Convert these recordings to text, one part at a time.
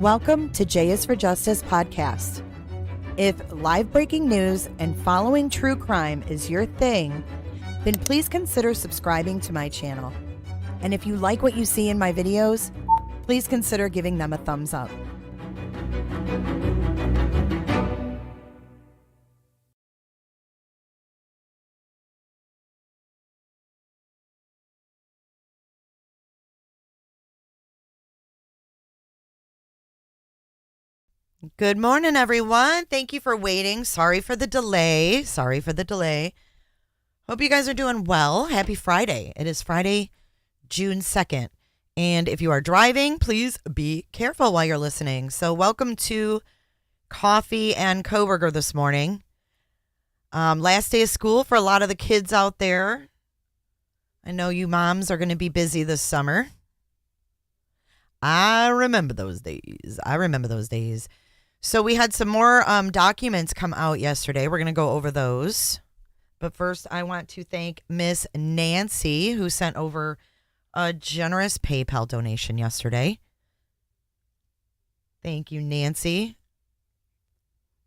Welcome to J is for Justice podcast. If live breaking news and following true crime is your thing, then please consider subscribing to my channel. And if you like what you see in my videos, please consider giving them a thumbs up. Good morning, everyone. Thank you for waiting. Sorry for the delay. Hope you guys are doing well. Happy Friday. It is Friday, June 2nd. And if you are driving, please be careful while you're listening. So welcome to Coffee and Kohberger this morning. Last day of school for a lot of the kids out there. I know you moms are going to be busy this summer. I remember those days. So we had some more documents come out yesterday. We're going to go over those. But first, I want to thank Miss Nancy, who sent over a generous PayPal donation yesterday. Thank you, Nancy.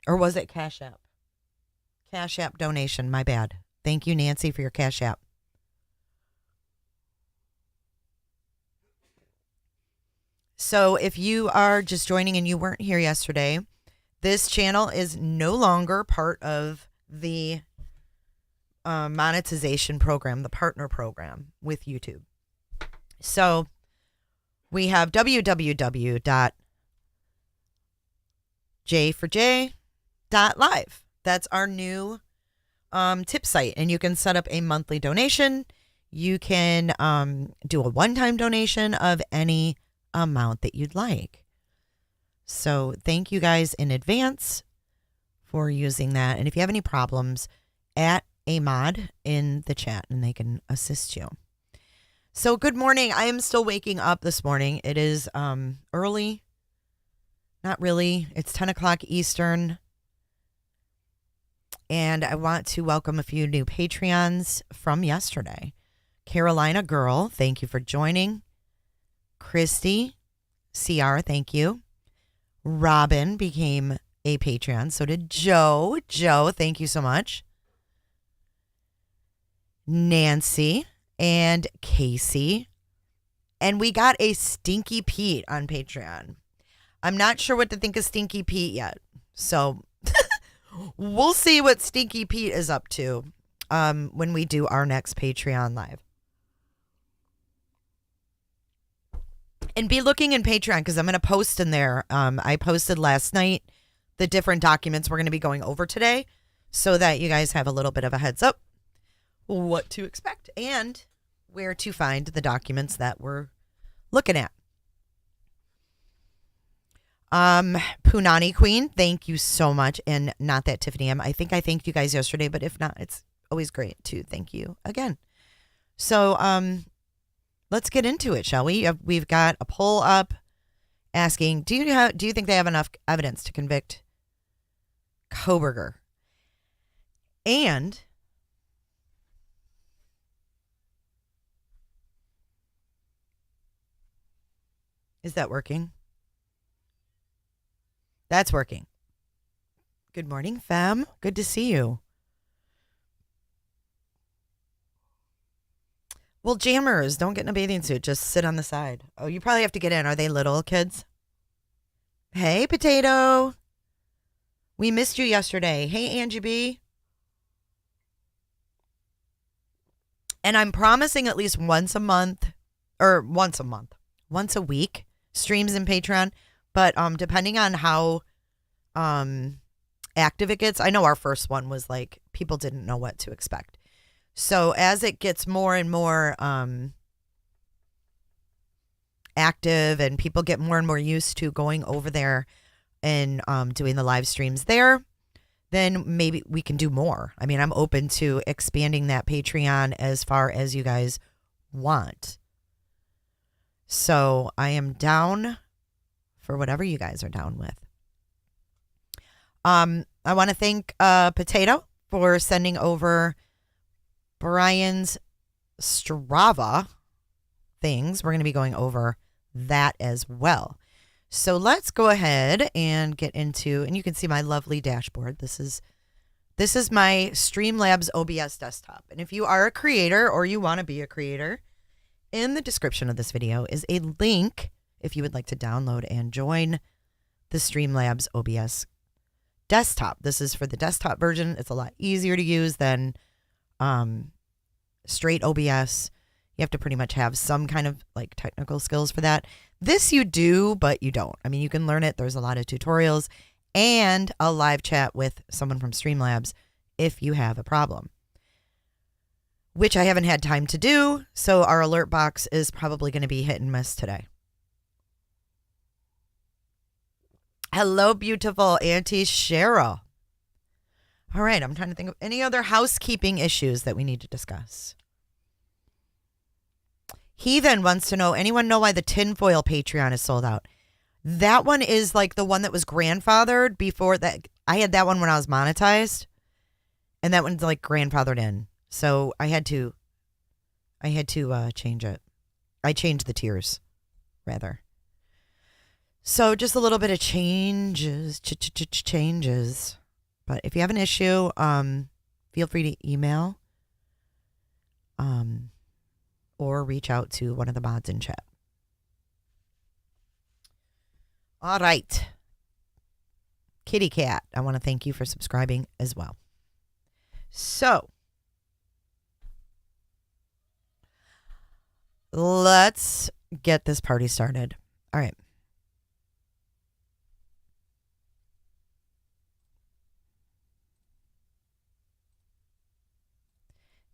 Or was it Cash App? Cash App donation, my bad. Thank you, Nancy, for your Cash App. So if you are just joining and you weren't here yesterday, this channel is no longer part of the monetization program, the partner program with YouTube. So we have www.j4j.live. That's our new tip site, and you can set up a monthly donation. You can do a one-time donation of any amount that you'd like. So thank you guys in advance for using that. And if you have any problems, at a mod in the chat and they can assist you. So good morning. I am still waking up this morning. It is early. Not really. It's 10 o'clock Eastern. And I want to welcome a few new Patreons from yesterday. Carolina Girl, thank you for joining. Christy, CR, thank you. Robin became a Patreon. So did Joe. Joe, thank you so much. Nancy and Casey. And we got a Stinky Pete on Patreon. I'm not sure what to think of Stinky Pete yet. So we'll see what Stinky Pete is up to when we do our next Patreon live. And be looking in Patreon because I'm going to post in there. I posted last night the different documents we're going to be going over today so that you guys have a little bit of a heads up what to expect and where to find the documents that we're looking at. Punani Queen, thank you so much. And not that Tiffany M. I think I thanked you guys yesterday, but if not, it's always great to thank you again. So, let's get into it, shall we? We've got a poll up asking, do you think they have enough evidence to convict Kohberger? And is that working? That's working. Good morning, fam. Good to see you. Well, jammers, don't get in a bathing suit. Just sit on the side. Oh, you probably have to get in. Are they little kids? Hey, Potato. We missed you yesterday. Hey, Angie B. And I'm promising at least once a week, streams in Patreon. But depending on how active it gets, I know our first one was like people didn't know what to expect. So as it gets more and more active and people get more and more used to going over there and doing the live streams there, then maybe we can do more. I mean, I'm open to expanding that Patreon as far as you guys want. So I am down for whatever you guys are down with. I want to thank Potato for sending over Brian's Strava things. We're going to be going over that as well. So let's go ahead and get into, and you can see my lovely dashboard. This is my Streamlabs OBS desktop. And if you are a creator or you want to be a creator, in the description of this video is a link if you would like to download and join the Streamlabs OBS desktop. This is for the desktop version. It's a lot easier to use than straight OBS. You have to pretty much have some kind of like technical skills for that. This you do, but you don't. I mean, you can learn it. There's a lot of tutorials and a live chat with someone from Streamlabs if you have a problem, which I haven't had time to do. So our alert box is probably going to be hit and miss today. Hello, beautiful Auntie Cheryl. All right, I'm trying to think of any other housekeeping issues that we need to discuss. He then wants to know, anyone know why the tinfoil Patreon is sold out? That one is like the one that was grandfathered before that. I had that one when I was monetized, and that one's like grandfathered in. So I had to change it. I changed the tiers, rather. So just a little bit of changes. But if you have an issue, feel free to email or reach out to one of the mods in chat. All right. Kitty Cat, I want to thank you for subscribing as well. So let's get this party started. All right.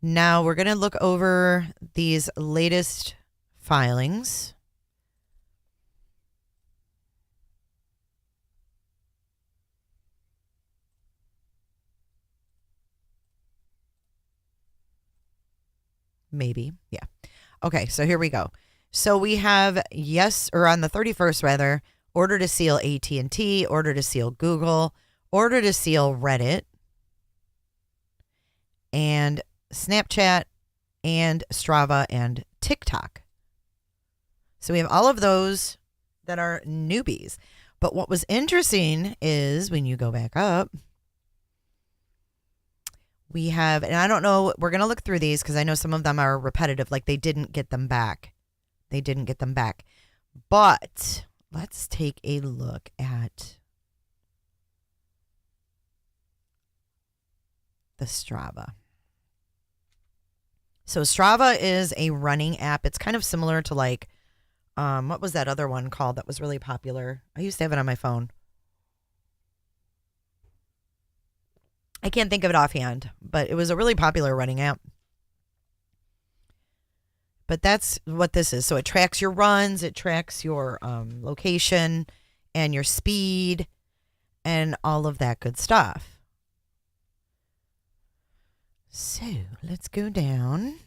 Now we're going to look over these latest filings. Maybe. Yeah. Okay, so here we go. So we have on the 31st rather, order to seal AT&T, order to seal Google, order to seal Reddit, and Snapchat, and Strava, and TikTok. So we have all of those that are newbies. But what was interesting is when you go back up, we have, and I don't know, we're going to look through these because I know some of them are repetitive, like they didn't get them back. But let's take a look at the Strava. So Strava is a running app. It's kind of similar to like, what was that other one called that was really popular? I used to have it on my phone. I can't think of it offhand, but it was a really popular running app. But that's what this is. So it tracks your runs, it tracks your location and your speed and all of that good stuff. So let's go down.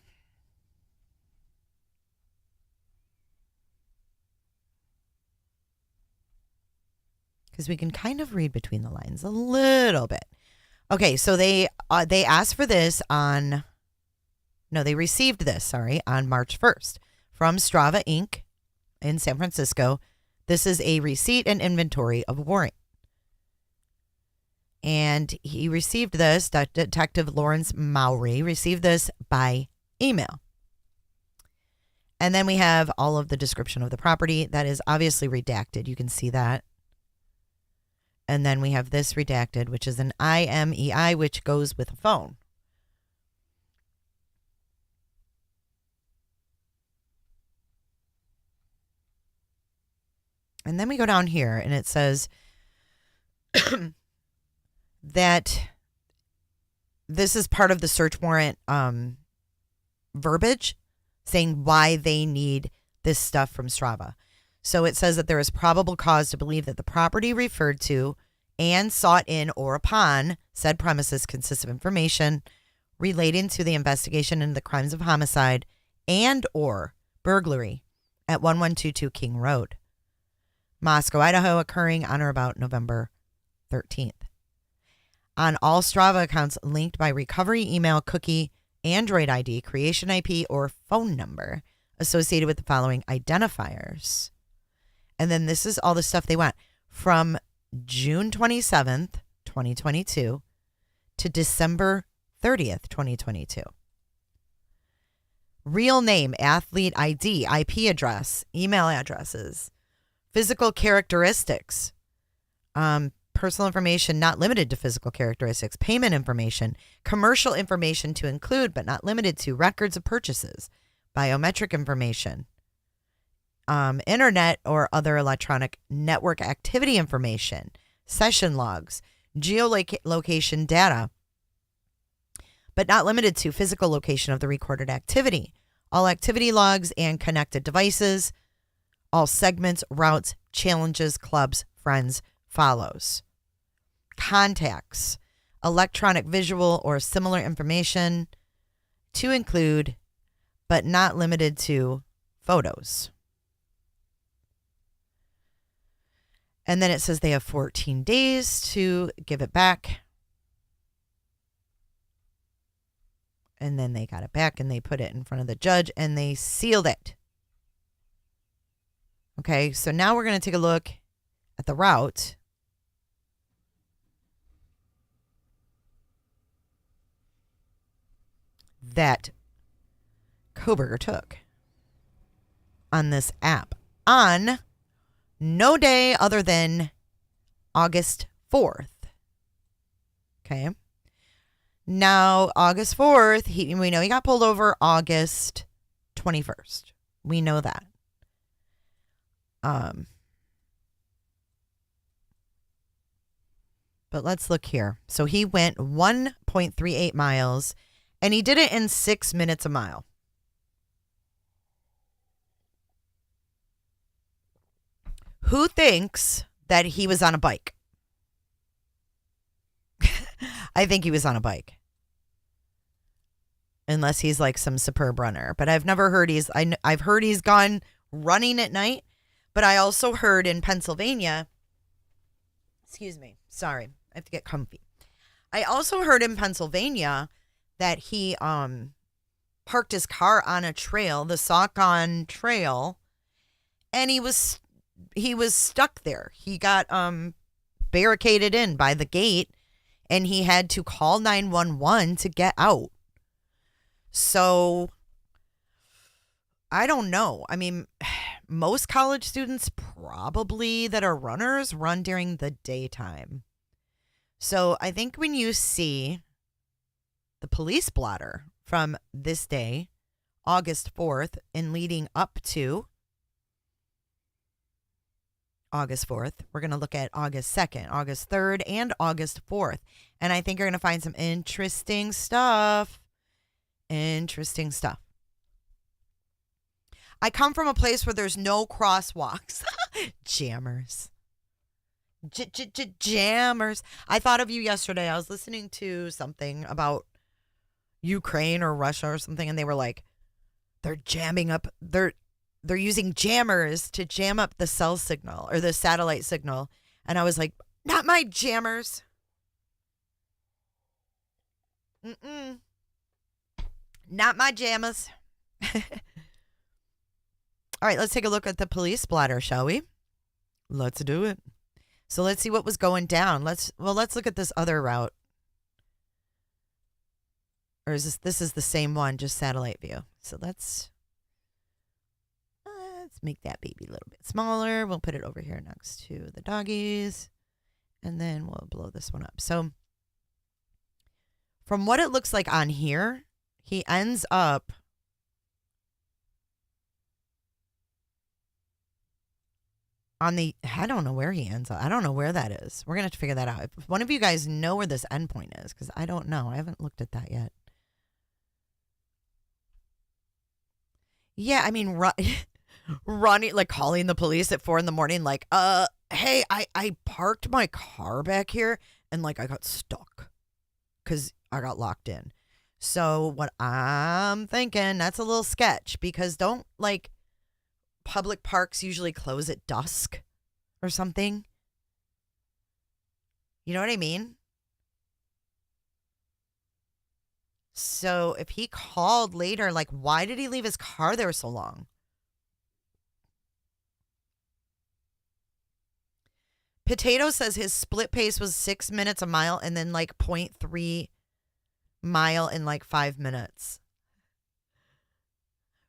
Because we can kind of read between the lines a little bit. Okay, so they asked for this they received this, on March 1st from Strava Inc. in San Francisco. This is a receipt and inventory of Warrant. And he received this, Detective Lawrence Mowry received this by email. And then we have all of the description of the property that is obviously redacted. You can see that. And then we have this redacted, which is an IMEI, which goes with a phone. And then we go down here and it says that this is part of the search warrant verbiage saying why they need this stuff from Strava. So it says that there is probable cause to believe that the property referred to and sought in or upon said premises consists of information relating to the investigation into the crimes of homicide and or burglary at 1122 King Road, Moscow, Idaho, occurring on or about November 13th. On all Strava accounts linked by recovery email, cookie, Android ID, creation IP, or phone number associated with the following identifiers. And then this is all the stuff they want from June 27th, 2022 to December 30th, 2022. Real name, athlete ID, IP address, email addresses, physical characteristics, personal information not limited to physical characteristics, payment information, commercial information to include but not limited to records of purchases, biometric information, internet or other electronic network activity information, session logs, geolocation data, but not limited to physical location of the recorded activity, all activity logs and connected devices, all segments, routes, challenges, clubs, friends, follows, contacts, electronic, visual, or similar information to include, but not limited to, photos. And then it says they have 14 days to give it back. And then they got it back and they put it in front of the judge and they sealed it. Okay, so now we're going to take a look at the route. That Kohberger took on this app on no day other than August 4th. Okay. Now, August 4th, we know he got pulled over August 21st. We know that. But let's look here. So he went 1.38 miles, and he did it in 6 minutes a mile. Who thinks that he was on a bike? I think he was on a bike. Unless he's like some superb runner. But I've never heard I've heard he's gone running at night. But I also heard in Pennsylvania, excuse me, sorry, I have to get comfy. I also heard in Pennsylvania that he parked his car on a trail, the Saucon Trail, and he was stuck there. He got barricaded in by the gate, and he had to call 911 to get out. So I don't know. I mean, most college students probably that are runners run during the daytime. So I think when you see the police blotter from this day, August 4th, and leading up to August 4th, we're going to look at August 2nd, August 3rd, and August 4th. And I think you're going to find some interesting stuff. Interesting stuff. I come from a place where there's no crosswalks. Jammers. Jammers. I thought of you yesterday. I was listening to something about Ukraine or Russia or something, and they were like, they're jamming up, they're using jammers to jam up the cell signal or the satellite signal. And I was like, not my jammers. Not my jammers. All right, let's take a look at the police blotter, shall we? Let's do it. So let's see what was going down. Let's look at this other route. Or is this is the same one, just satellite view. So let's make that baby a little bit smaller. We'll put it over here next to the doggies. And then we'll blow this one up. So from what it looks like on here, he ends up on the, I don't know where he ends up. I don't know where that is. We're going to have to figure that out. If one of you guys know where this endpoint is, because I don't know. I haven't looked at that yet. Yeah, I mean, running, like calling the police at 4 a.m, like, hey, I parked my car back here and like I got stuck because I got locked in. So what I'm thinking, that's a little sketch, because don't like public parks usually close at dusk or something? You know what I mean? So if he called later, like, why did he leave his car there so long? Potato says his split pace was 6 minutes a mile and then like 0.3 mile in like 5 minutes.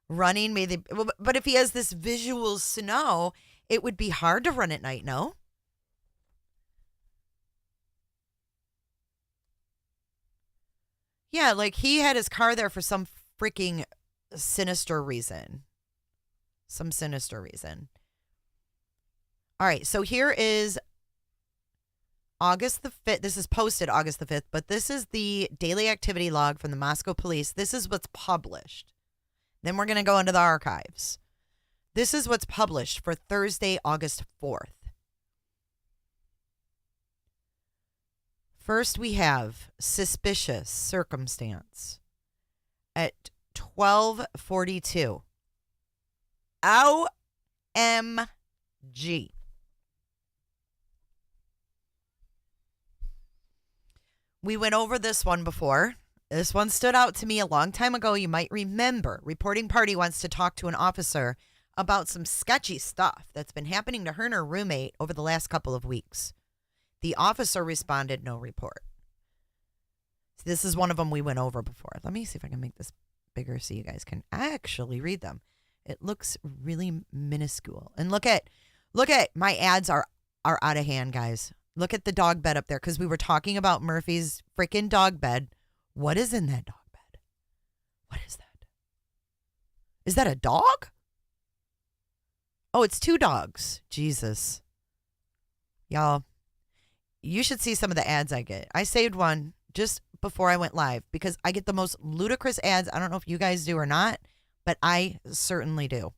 Running, but if he has this visual snow, it would be hard to run at night, no? Yeah, like he had his car there for some freaking sinister reason. Some sinister reason. All right, so here is August the 5th. This is posted August the 5th, but this is the daily activity log from the Moscow police. This is what's published. Then we're going to go into the archives. This is what's published for Thursday, August 4th. First, we have suspicious circumstance at 12:42. OMG. We went over this one before. This one stood out to me a long time ago. You might remember. Reporting party wants to talk to an officer about some sketchy stuff that's been happening to her and her roommate over the last couple of weeks. The officer responded, no report. This is one of them we went over before. Let me see if I can make this bigger so you guys can actually read them. It looks really minuscule. And look at my ads are out of hand, guys. Look at the dog bed up there because we were talking about Murphy's freaking dog bed. What is in that dog bed? What is that? Is that a dog? Oh, it's 2 dogs. Jesus. Y'all, you should see some of the ads I get. I saved one just before I went live because I get the most ludicrous ads. I don't know if you guys do or not, but I certainly do.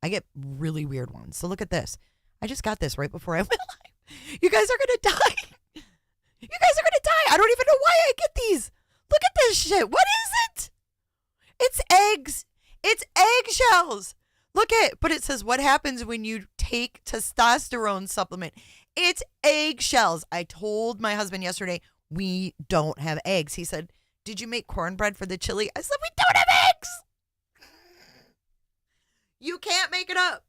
I get really weird ones. So look at this. I just got this right before I went live. You guys are going to die. You guys are going to die. I don't even know why I get these. Look at this shit. What is it? It's eggs. It's eggshells. But it says what happens when you take testosterone supplement. It's eggshells. I told my husband yesterday, we don't have eggs. He said, did you make cornbread for the chili? I said, we don't have eggs. You can't make it up.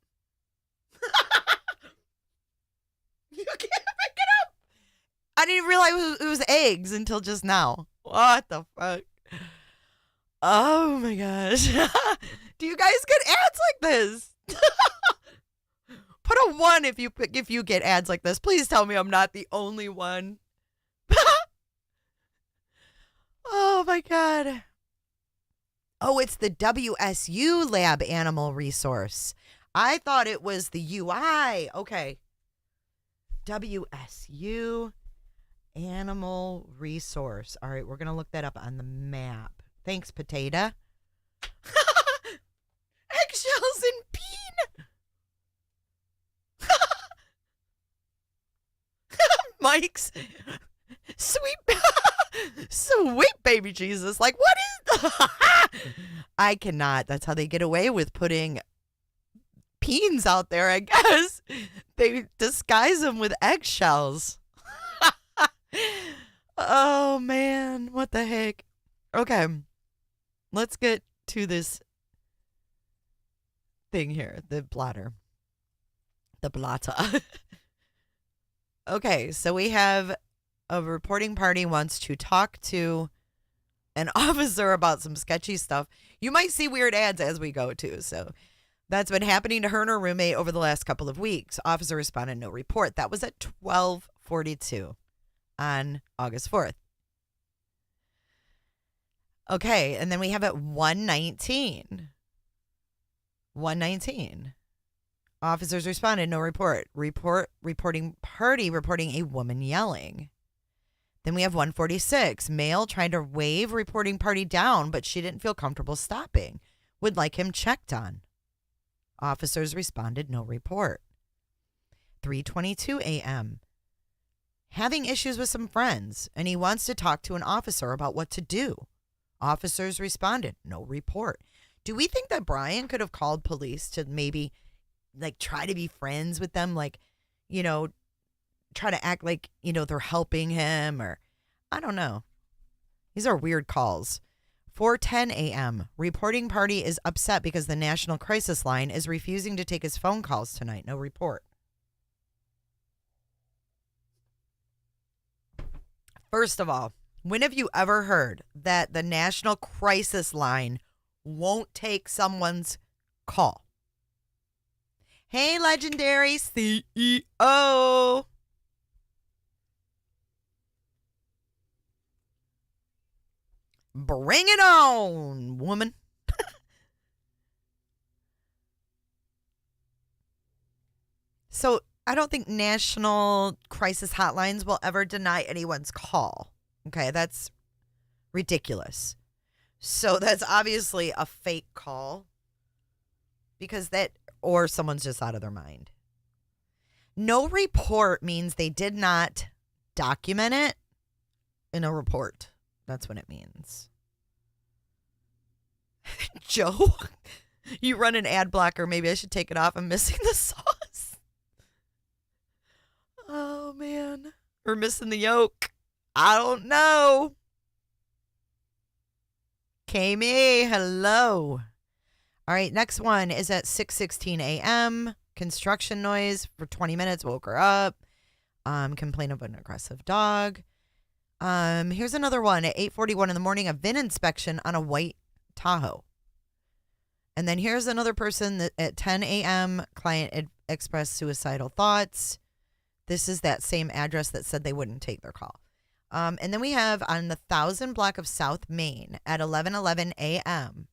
You can't make it up. I didn't realize it was eggs until just now. What the fuck? Oh my gosh. Do you guys get ads like this? Put a 1 if you get ads like this. Please tell me I'm not the only one. Oh my God. Oh, it's the WSU lab animal resource. I thought it was the UI. Okay. WSU animal resource. All right, we're going to look that up on the map. Thanks, Potato. Eggshells and bean. Mike's sweet baby Jesus. Like, what is I cannot. That's how they get away with putting peens out there, I guess. They disguise them with eggshells. Oh, man. What the heck? Okay. Let's get to this thing here. The blotter. The blotter. Okay. So we have a reporting party wants to talk to an officer about some sketchy stuff. You might see weird ads as we go too. So that's been happening to her and her roommate over the last couple of weeks. Officer responded, no report. That was at 12:42 on August 4th. Okay, and then we have at 1:19. 1:19. Officers responded, no report. Reporting party reporting a woman yelling. Then we have 1:46. Male tried to wave reporting party down, but she didn't feel comfortable stopping. Would like him checked on. Officers responded, no report. 3:22 a.m. Having issues with some friends, and he wants to talk to an officer about what to do. Officers responded, no report. Do we think that Brian could have called police to maybe, like, try to be friends with them? Like, you know, try to act like, you know, they're helping him, or I don't know. These are weird calls. 4:10 a.m. Reporting party is upset because the National Crisis Line is refusing to take his phone calls tonight. No report. First of all, when have you ever heard that the National Crisis Line won't take someone's call? Hey, legendary CEO. Bring it on, woman. So I don't think national crisis hotlines will ever deny anyone's call. Okay, that's ridiculous. So that's obviously a fake call because or someone's just out of their mind. No report means they did not document it in a report. That's what it means. Joe, you run an ad blocker. Maybe I should take it off. I'm missing the sauce. Oh, man. We're missing the yolk. I don't know. Kami, hello. All right, next one is at 6:16 a.m. Construction noise for 20 minutes. Woke her up. Complaint of an aggressive dog. Here's another one at 8:41 in the morning. A VIN inspection on a white Tahoe. And then here's another person that at 10 a.m. client expressed suicidal thoughts. This is that same address that said they wouldn't take their call. And then we have on the 1000 block of South Main at 11:11 a.m.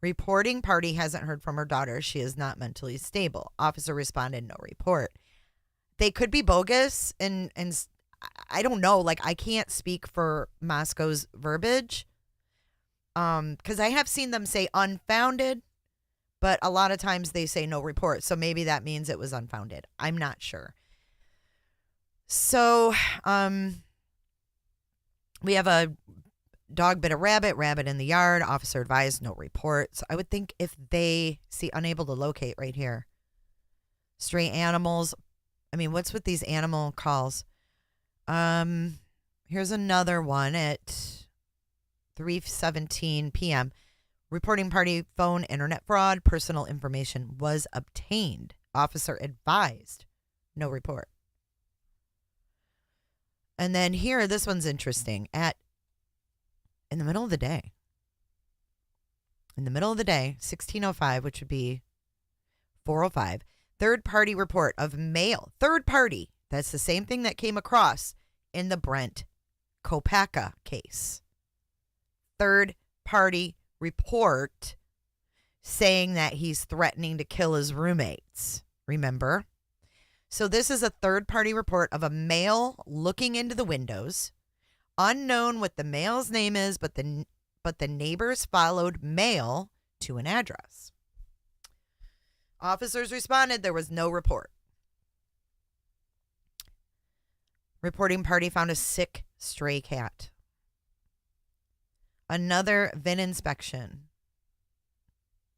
Reporting party hasn't heard from her daughter. She is not mentally stable. Officer responded, no report. They could be bogus, and I don't know. Like, I can't speak for Moscow's verbiage, because I have seen them say unfounded, but a lot of times they say no report. So maybe that means it was unfounded. I'm not sure. So, we have a dog bit a rabbit in the yard. Officer advised no report. So I would think if they see unable to locate right here. Stray animals. I mean, what's with these animal calls? Here's another one at 3:17 p.m. Reporting party phone internet fraud. Personal information was obtained. Officer advised no report. And then here, this one's interesting. In the middle of the day. In the middle of the day, 16:05, which would be 4:05. Third party report of mail. Third party. That's the same thing that came across in the Brent Kohberger case. Third party report saying that he's threatening to kill his roommates. Remember? So this is a third party report of a male looking into the windows. Unknown what the male's name is, but the neighbors followed male to an address. Officers responded. There was no report. Reporting party found a sick stray cat. Another VIN inspection.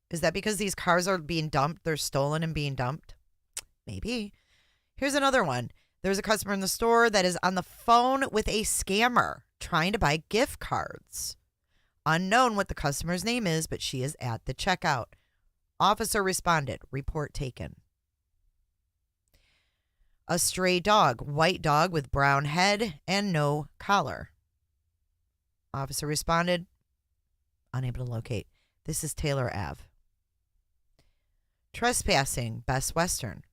Is that because these cars are being dumped? They're stolen and being dumped? Maybe. Here's another one. There's a customer in the store that is on the phone with a scammer trying to buy gift cards. Unknown what the customer's name is, but she is at the checkout. Officer responded. Report taken. A stray dog. White dog with brown head and no collar. Officer responded. Unable to locate. This is Taylor Ave. Trespassing. Best Western.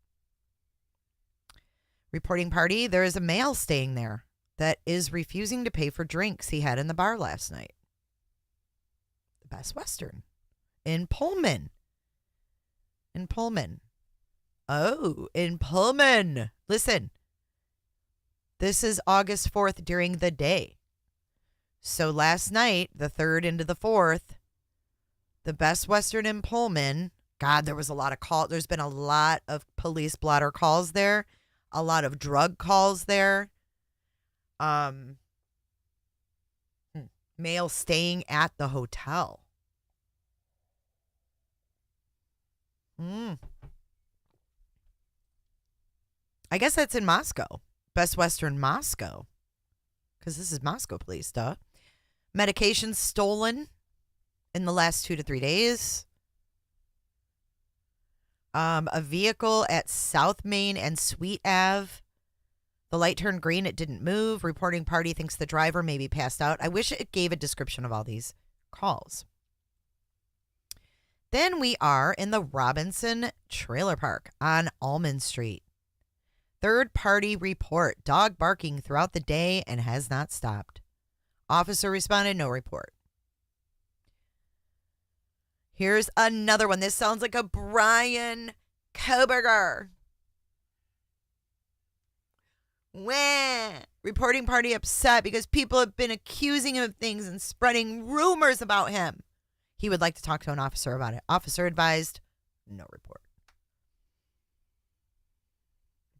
Reporting party, there is a male staying there that is refusing to pay for drinks he had in the bar last night. The Best Western. In Pullman. Oh, in Pullman. Listen. This is August 4th during the day. So last night, the 3rd into the 4th, the Best Western in Pullman. God, there was a lot of calls. There's been a lot of police blotter calls there. A lot of drug calls there. Male staying at the hotel. I guess that's in Moscow. Best Western Moscow. Because this is Moscow police, duh. Medications stolen in the last 2 to 3 days. A vehicle at South Main and Sweet Ave. The light turned green. It didn't move. Reporting party thinks the driver may be passed out. I wish it gave a description of all these calls. Then we are in the Robinson Trailer Park on Almond Street. Third party report. Dog barking throughout the day and has not stopped. Officer responded. No report. Here's another one. This sounds like a Brian Kohberger. Wah. Reporting party upset because people have been accusing him of things and spreading rumors about him. He would like to talk to an officer about it. Officer advised, no report.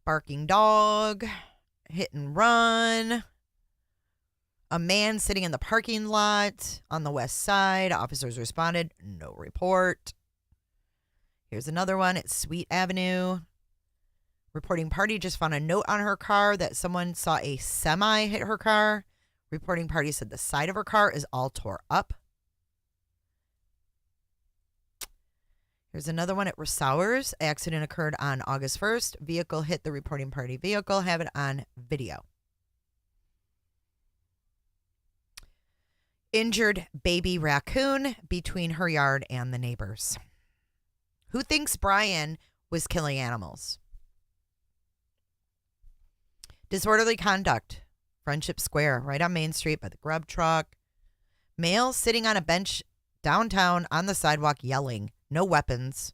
Barking dog, hit and run. A man sitting in the parking lot on the west side. Officers responded, no report. Here's another one at Sweet Avenue. Reporting party just found a note on her car that someone saw a semi hit her car. Reporting party said the side of her car is all tore up. Here's another one at Rosauers. Accident occurred on August 1st. Vehicle hit the reporting party vehicle. Have it on video. Injured baby raccoon between her yard and the neighbors. Who thinks Brian was killing animals? Disorderly conduct. Friendship Square, right on Main Street by the grub truck. Male sitting on a bench downtown on the sidewalk yelling. No weapons.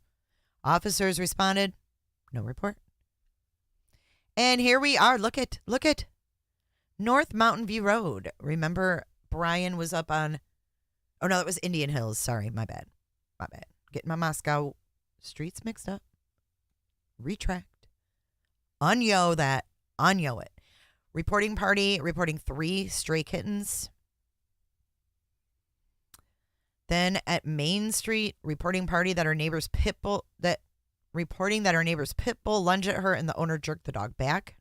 Officers responded. No report. And here we are. Look at North Mountain View Road. Remember Brian was up on, oh no, it was Indian Hills. Sorry, my bad. Getting my Moscow streets mixed up. Retract. Unyo that. Unyo it. Reporting party reporting 3 stray kittens. Then at Main Street, reporting party that her neighbor's pit bull lunged at her and the owner jerked the dog back.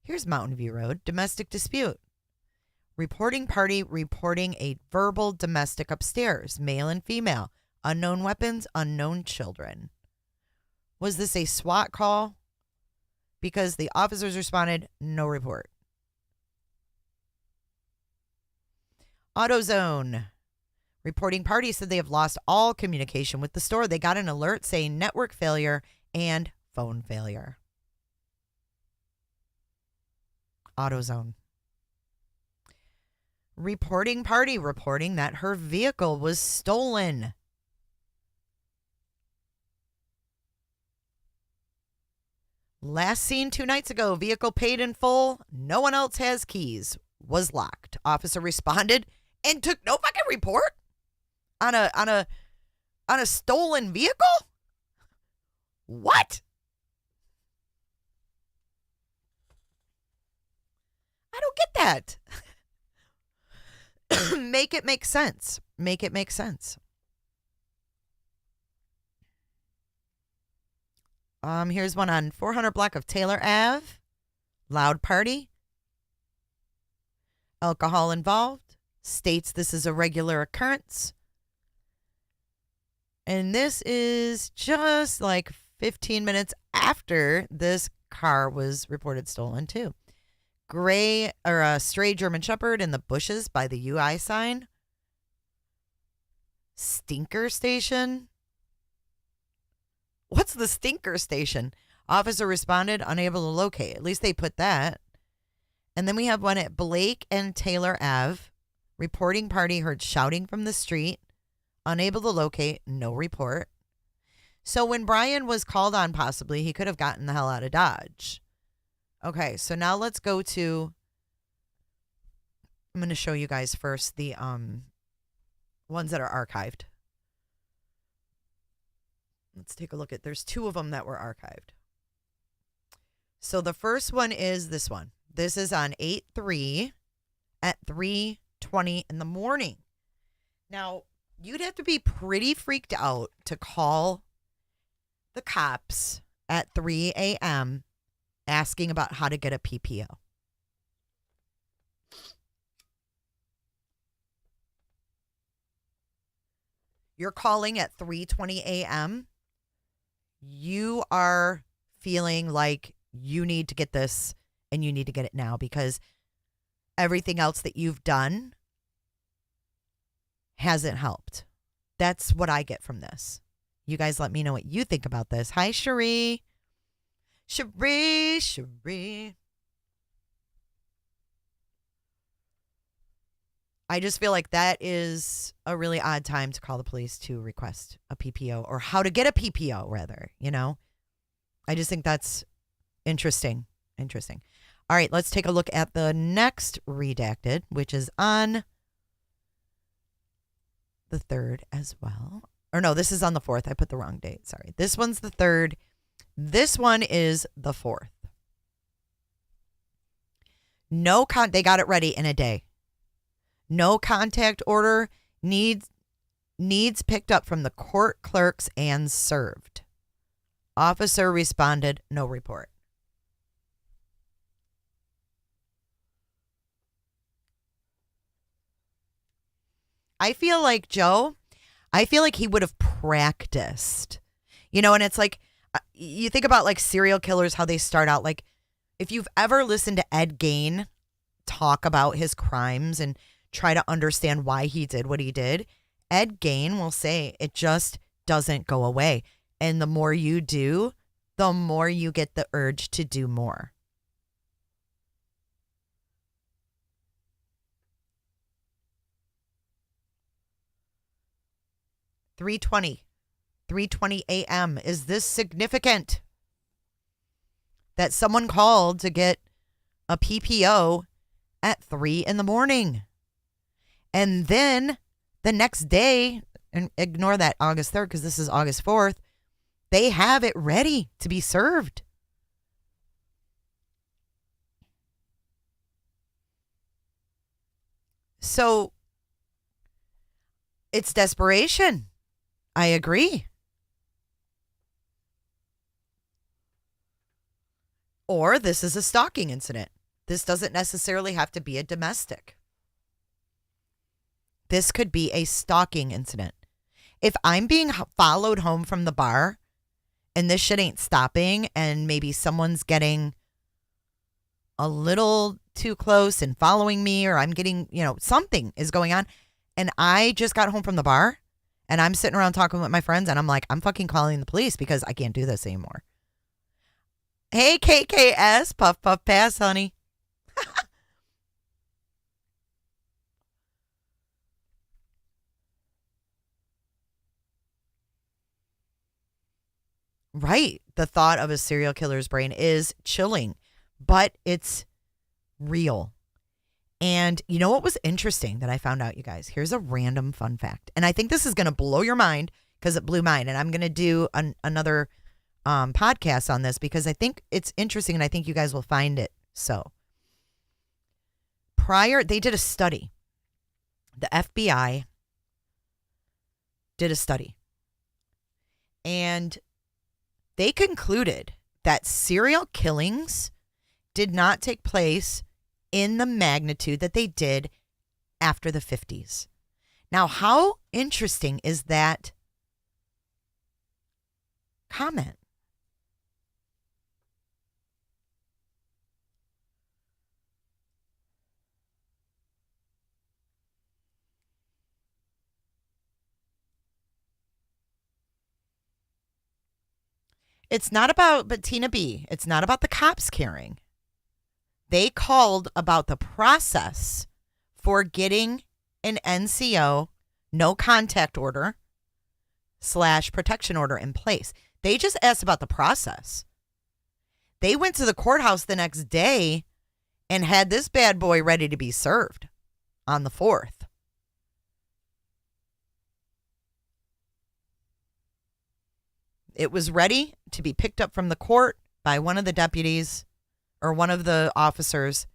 Here's Mountain View Road, domestic dispute. Reporting party reporting a verbal domestic upstairs, male and female, unknown weapons, unknown children. Was this a SWAT call? Because the officers responded, no report. AutoZone. Reporting party said they have lost all communication with the store. They got an alert saying network failure and phone failure. AutoZone. Reporting party reporting that her vehicle was stolen. Last seen 2 nights ago, vehicle paid in full. No one else has keys. Was locked. Officer responded and took no fucking report on a stolen vehicle? What? I don't get that. Make it make sense. Make it make sense. Here's one on 400 block of Taylor Ave. Loud party. Alcohol involved. States this is a regular occurrence. And this is just like 15 minutes after this car was reported stolen too. A stray German Shepherd in the bushes by the UI sign. Stinker station. What's the stinker station? Officer responded, unable to locate. At least they put that. And then we have one at Blake and Taylor Ave. Reporting party heard shouting from the street. Unable to locate. No report. So when Brian was called on, possibly, he could have gotten the hell out of Dodge. Okay, so now let's go to... I'm going to show you guys first the ones that are archived. Let's take a look at... There's 2 of them that were archived. So the first one is this one. This is on 8/3 at 3:20 in the morning. Now, you'd have to be pretty freaked out to call the cops at 3 a.m. asking about how to get a PPO. You're calling at 3:20 a.m. You are feeling like you need to get this and you need to get it now because everything else that you've done hasn't helped. That's what I get from this. You guys let me know what you think about this. Hi, Cherie. Cherie. I just feel like that is a really odd time to call the police to request a PPO or how to get a PPO, rather, you know? I just think that's interesting. All right, let's take a look at the next redacted, which is on the 3rd as well. Or no, this is on the 4th. I put the wrong date. Sorry. This one's the 3rd. This one is the 4th. They got it ready in a day. No contact order needs picked up from the court clerks and served. Officer responded, no report. I feel like he would have practiced, and it's like, you think about like serial killers, how they start out. Like, if you've ever listened to Ed Gein talk about his crimes and try to understand why he did what he did, Ed Gein will say it just doesn't go away. And the more you do, the more you get the urge to do more. $3:20 a.m. Is this significant? That someone called to get a PPO at 3 a.m. And then the next day, and ignore that August 3rd because this is August 4th, they have it ready to be served. So it's desperation. I agree. Or this is a stalking incident. This doesn't necessarily have to be a domestic. This could be a stalking incident. If I'm being followed home from the bar and this shit ain't stopping and maybe someone's getting a little too close and following me, or I'm getting, something is going on, and I just got home from the bar and I'm sitting around talking with my friends and I'm like, I'm fucking calling the police because I can't do this anymore. Hey, KKS, puff, puff, pass, honey. Right. The thought of a serial killer's brain is chilling, but it's real. And you know what was interesting that I found out, you guys? Here's a random fun fact. And I think this is going to blow your mind because it blew mine. And I'm going to do another podcast on this because I think it's interesting and I think you guys will find it. So they did a study. The FBI did a study. And they concluded that serial killings did not take place in the magnitude that they did after the 50s. Now, how interesting is that comment? It's not about, but Tina B, it's not about the cops caring. They called about the process for getting an NCO, no contact order / protection order in place. They just asked about the process. They went to the courthouse the next day and had this bad boy ready to be served on the 4th. It was ready to be picked up from the court by one of the deputies or one of the officers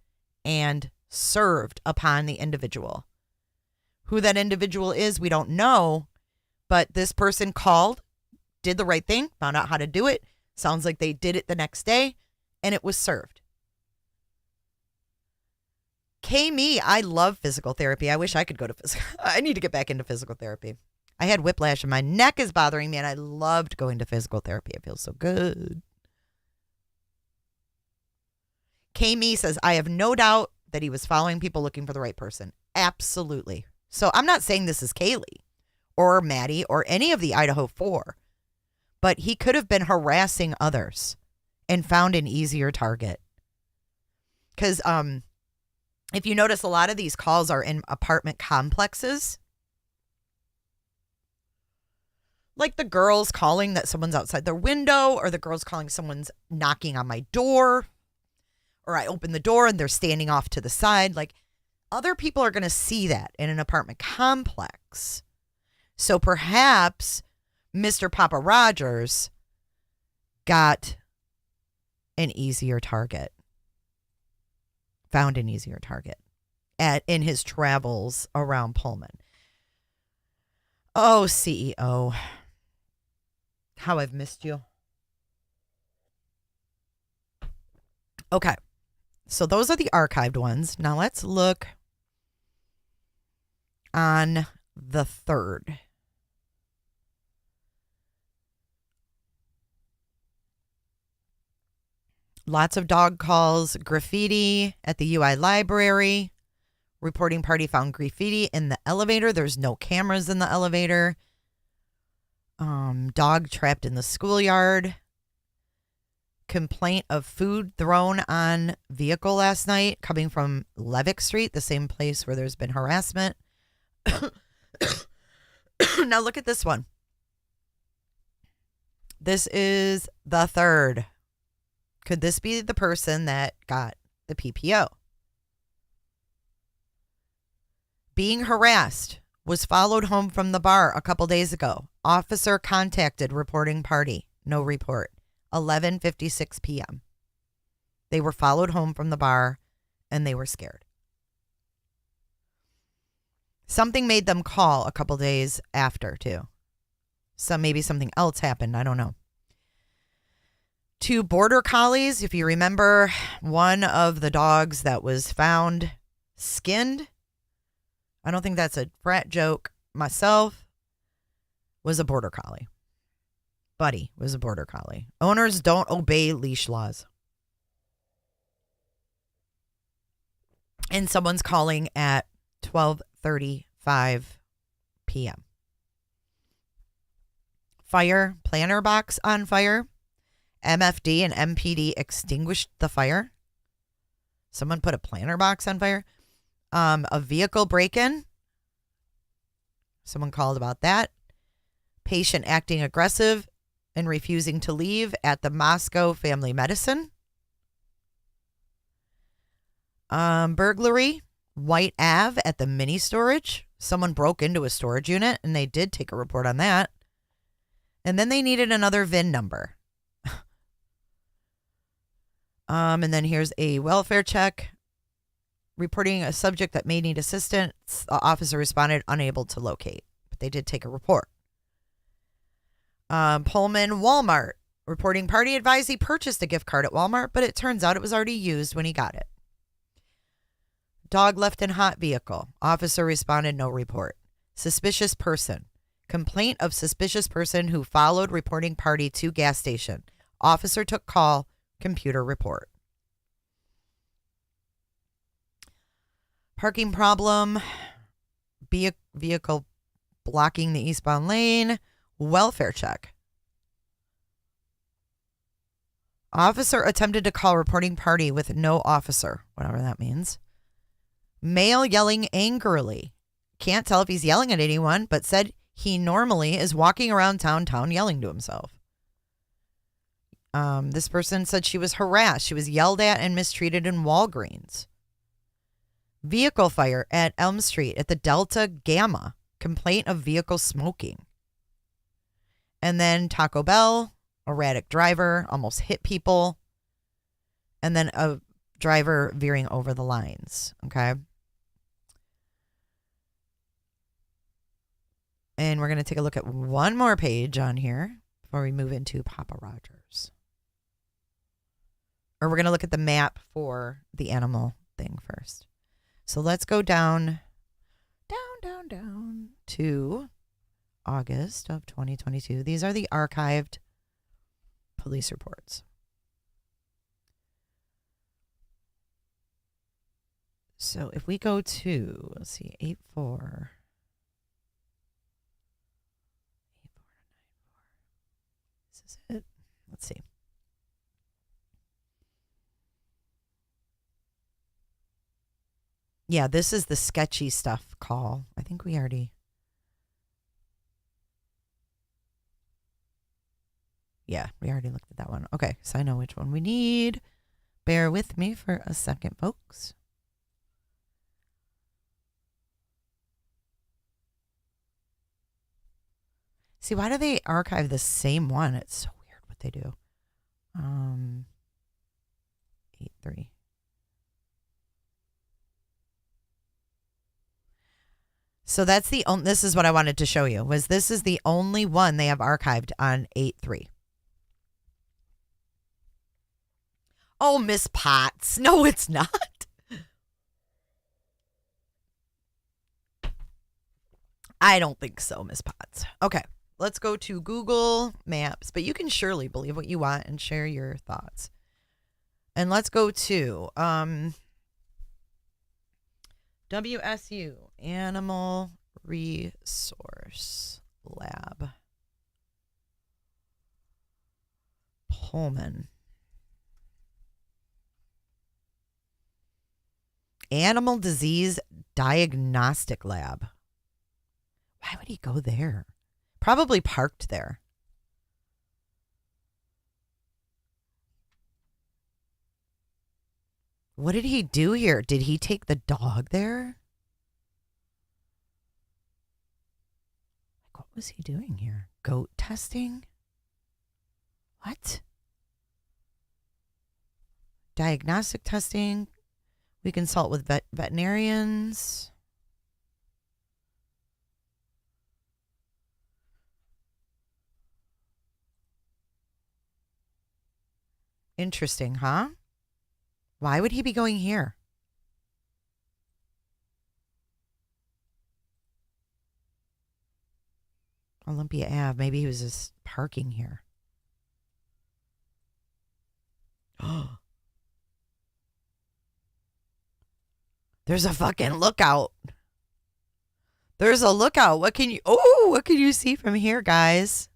and served upon the individual. Who that individual is, we don't know, but this person called, did the right thing, found out how to do it. Sounds like they did it the next day, and it was served. Me, I love physical therapy. I wish I could go to physical. I need to get back into physical therapy. I had whiplash and my neck is bothering me, and I loved going to physical therapy. It feels so good. Me says, I have no doubt that he was following people looking for the right person. Absolutely. So I'm not saying this is Kaylee or Maddie or any of the Idaho 4, but he could have been harassing others and found an easier target. Because if you notice, a lot of these calls are in apartment complexes. Like the girls calling that someone's outside their window, or the girls calling someone's knocking on my door, or I open the door and they're standing off to the side. Like, other people are going to see that in an apartment complex. So perhaps Mr. Papa Rogers got an easier target, found an easier target in his travels around Pullman. Oh, CEO, how I've missed you. Okay, so those are the archived ones. Now let's look on the 3rd. Lots of dog calls, graffiti at the UI library. Reporting party found graffiti in the elevator. There's no cameras in the elevator. Dog trapped in the schoolyard. Complaint of food thrown on vehicle last night coming from Levick Street, the same place where there's been harassment. Now look at this one. This is the 3rd. Could this be the person that got the PPO? Being harassed, was followed home from the bar a couple days ago. Officer contacted reporting party. No report. 11:56 p.m. They were followed home from the bar and they were scared. Something made them call a couple days after too. Maybe something else happened. I don't know. 2 border collies. If you remember, one of the dogs that was found skinned. I don't think that's a frat joke myself. Was a border collie. Buddy was a border collie. Owners don't obey leash laws. And someone's calling at 12:35 p.m. Fire planter box on fire. MFD and MPD extinguished the fire. Someone put a planter box on fire. A vehicle break-in. Someone called about that. Patient acting aggressive and refusing to leave at the Moscow Family Medicine. Burglary. White Ave at the mini storage. Someone broke into a storage unit and they did take a report on that. And then they needed another VIN number. And then here's a welfare check. Reporting a subject that may need assistance. The officer responded unable to locate. But they did take a report. Pullman Walmart. Reporting party advised he purchased a gift card at Walmart, but it turns out it was already used when he got it. Dog left in hot vehicle. Officer responded no report. Suspicious person. Complaint of suspicious person who followed reporting party to gas station. Officer took call. Computer report. Parking problem. Vehicle blocking the eastbound lane. Welfare check. Officer attempted to call reporting party with no officer, whatever that means. Male yelling angrily. Can't tell if he's yelling at anyone, but said he normally is walking around town yelling to himself. This person said she was harassed. She was yelled at and mistreated in Walgreens. Vehicle fire at Elm Street at the Delta Gamma. Complaint of vehicle smoking. And then Taco Bell, erratic driver, almost hit people. And then a driver veering over the lines. Okay. And we're going to take a look at one more page on here before we move into Papa Rogers. Or we're going to look at the map for the animal thing first. So let's go down to August of 2022. These are the archived police reports. So if we go to, let's see, 84. This is it. Let's see. Yeah, this is the sketchy stuff call. I think we already. Yeah, we already looked at that one. Okay, so I know which one we need. Bear with me for a second, folks. See, why do they archive the same one? It's so weird what they do. 8.3. So that's the only, this is what I wanted to show you, was this is the only one they have archived on 8.3. Oh, Miss Potts. No, it's not. I don't think so, Miss Potts. Okay, let's go to Google Maps, but you can surely believe what you want and share your thoughts. And let's go to WSU, Animal Resource Lab. Pullman. Animal Disease Diagnostic Lab. Why would he go there? Probably parked there. What did he do here? Did he take the dog there? Like, what was he doing here? Goat testing? What? Diagnostic testing. We consult with veterinarians. Interesting, huh? Why would he be going here? Olympia Ave. Maybe he was just parking here. Oh. There's a fucking lookout. There's a lookout. What can you see from here, guys?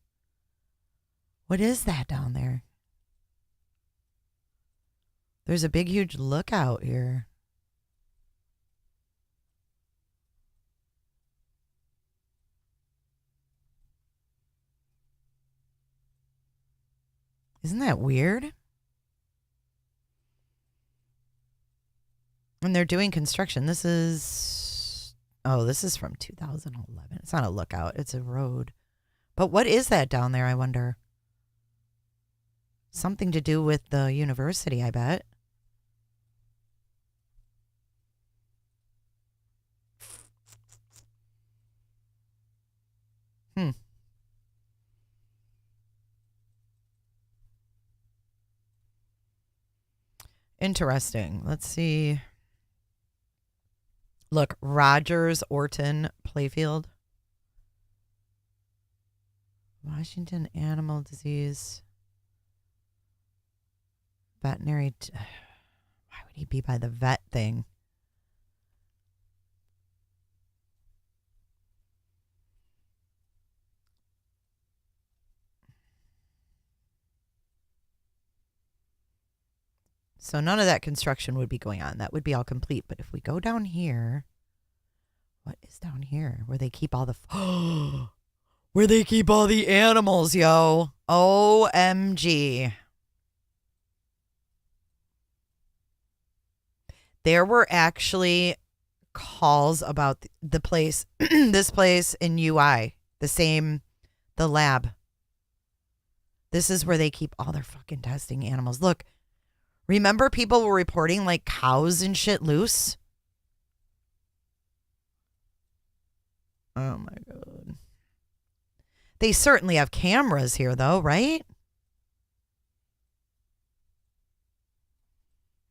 What is that down there? There's a big, huge lookout here. Isn't that weird? And they're doing construction. This is from 2011. It's not a lookout. It's a road. But what is that down there, I wonder? Something to do with the university, I bet. Interesting. Let's see. Look, Rogers, Orton, Playfield. Washington Animal Disease. Veterinary. Why would he be by the vet thing? So none of that construction would be going on. That would be all complete. But if we go down here, what is down here? Where they keep all the... where they keep all the animals, yo. OMG. There were actually calls about the place, this place in UI. The lab. This is where they keep all their fucking testing animals. Look. Remember people were reporting like cows and shit loose? Oh my God. They certainly have cameras here though, right?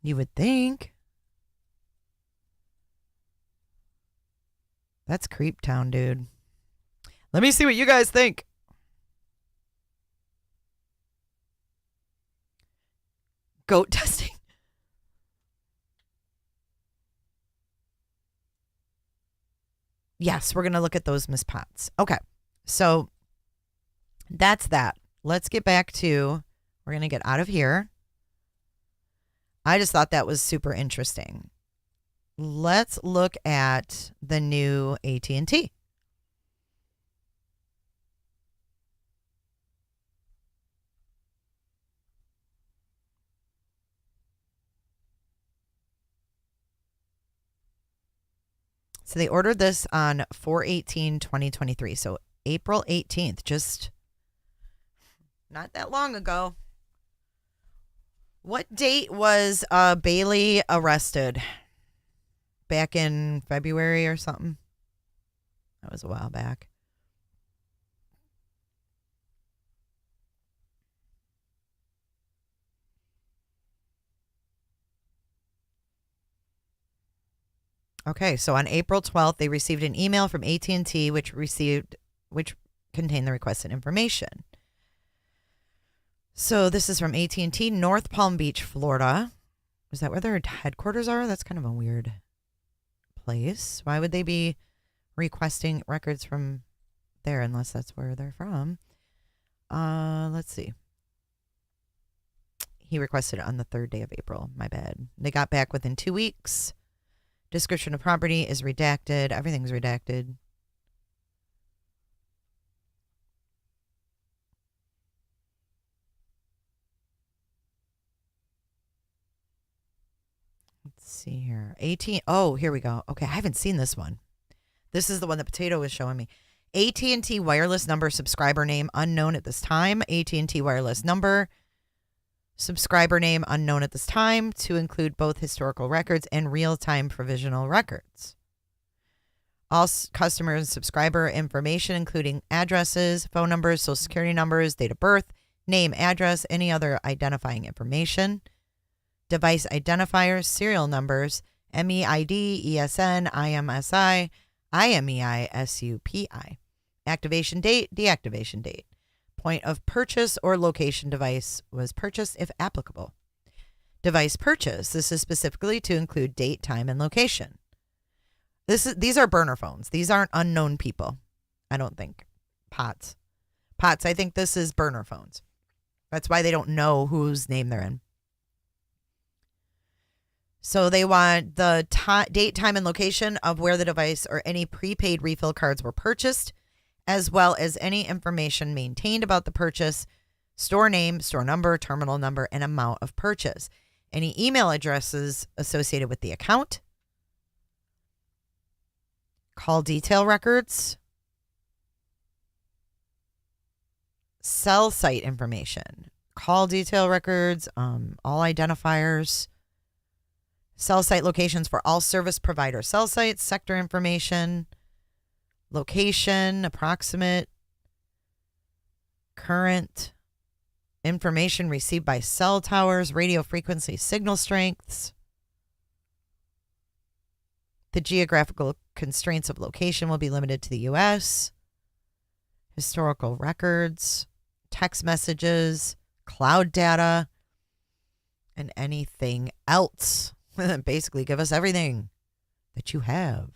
You would think. That's Creep Town, dude. Let me see what you guys think. Goat testing. Yes, we're going to look at those Miss Potts. Okay, so that's that. Let's get back to, we're going to get out of here. I just thought that was super interesting. Let's look at the new AT&T. So they ordered this on 4/18/2023. So April 18th, just not that long ago. What date was Bailey arrested? Back in February or something? That was a while back. Okay, so on April 12th, they received an email from AT&T which contained the requested information. So this is from AT&T, North Palm Beach, Florida. Is that where their headquarters are? That's kind of a weird place. Why would they be requesting records from there unless that's where they're from? Let's see. He requested it on the 3rd day of April. My bad. They got back within 2 weeks. Description of property is redacted. Everything's redacted. Let's see here. Oh, here we go. Okay, I haven't seen this one. This is the one that Potato was showing me. AT&T wireless number subscriber name unknown at this time. AT&T wireless number subscriber name unknown at this time, to include both historical records and real-time provisional records. All customer and subscriber information, including addresses, phone numbers, social security numbers, date of birth, name, address, any other identifying information, device identifiers, serial numbers, MEID, ESN, IMSI, IMEI, SUPI, activation date, deactivation date, point of purchase or location device was purchased if applicable. Device purchase. This is specifically to include date, time, and location. These are burner phones. These aren't unknown people. I don't think. POTS. I think this is burner phones. That's why they don't know whose name they're in. So they want the date, time, and location of where the device or any prepaid refill cards were purchased, as well as any information maintained about the purchase, store name, store number, terminal number, and amount of purchase. Any email addresses associated with the account, call detail records, cell site information, call detail records, all identifiers, cell site locations for all service provider cell sites, sector information, location, approximate, current, information received by cell towers, radio frequency signal strengths. The geographical constraints of location will be limited to the U.S. Historical records, text messages, cloud data, and anything else. Basically, give us everything that you have.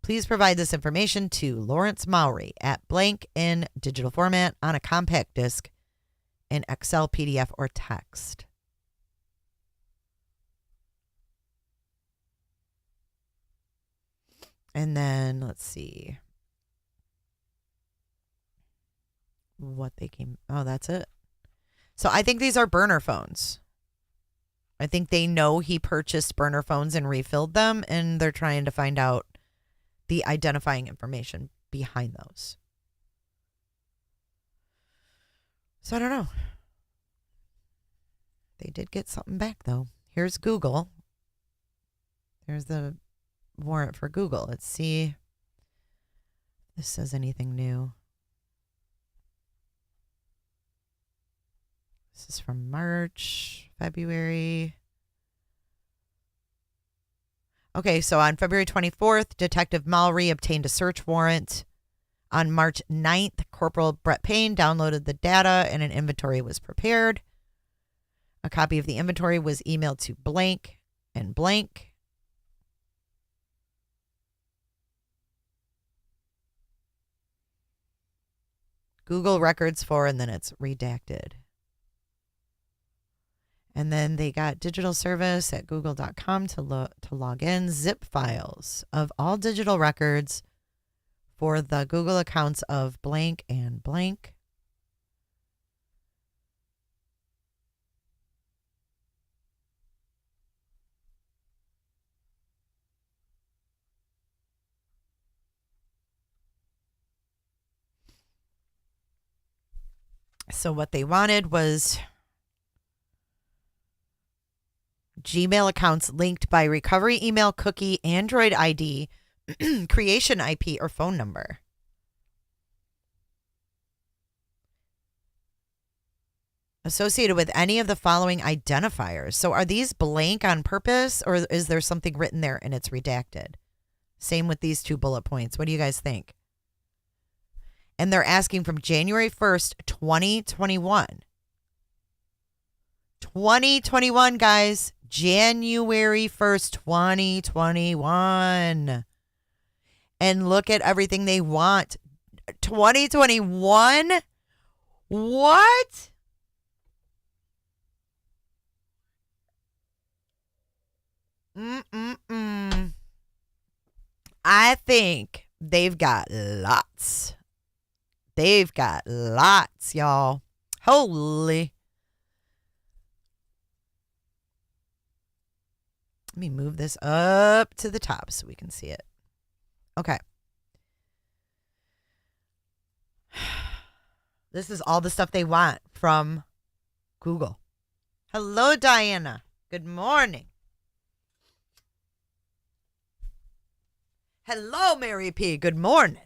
Please provide this information to Lawrence Mowry at blank in digital format on a compact disc in Excel, PDF, or text. And then let's see what they came. Oh, that's it. So I think these are burner phones. I think they know he purchased burner phones and refilled them, and they're trying to find out the identifying information behind those. So I don't know. They did get something back, though. Here's Google. There's the warrant for Google. Let's see if this says anything new. This is from March, February. Okay, so on February 24th, Detective Mallory obtained a search warrant. On March 9th, Corporal Brett Payne downloaded the data and an inventory was prepared. A copy of the inventory was emailed to blank and blank. Google records for, and then it's redacted. And then they got digital service at google.com to log in, zip files of all digital records for the Google accounts of blank and blank. So what they wanted was Gmail accounts linked by recovery email, cookie, Android ID, creation IP, or phone number. Associated with any of the following identifiers. So are these blank on purpose, or is there something written there and it's redacted? Same with these 2 bullet points. What do you guys think? And they're asking from January 1st, 2021. 2021, guys. January 1st, 2021. And look at everything they want. 2021? What? I think they've got lots. They've got lots, y'all. Holy. Let me move this up to the top so we can see it. Okay. This is all the stuff they want from Google. Hello, Diana. Good morning. Hello, Mary P. Good morning.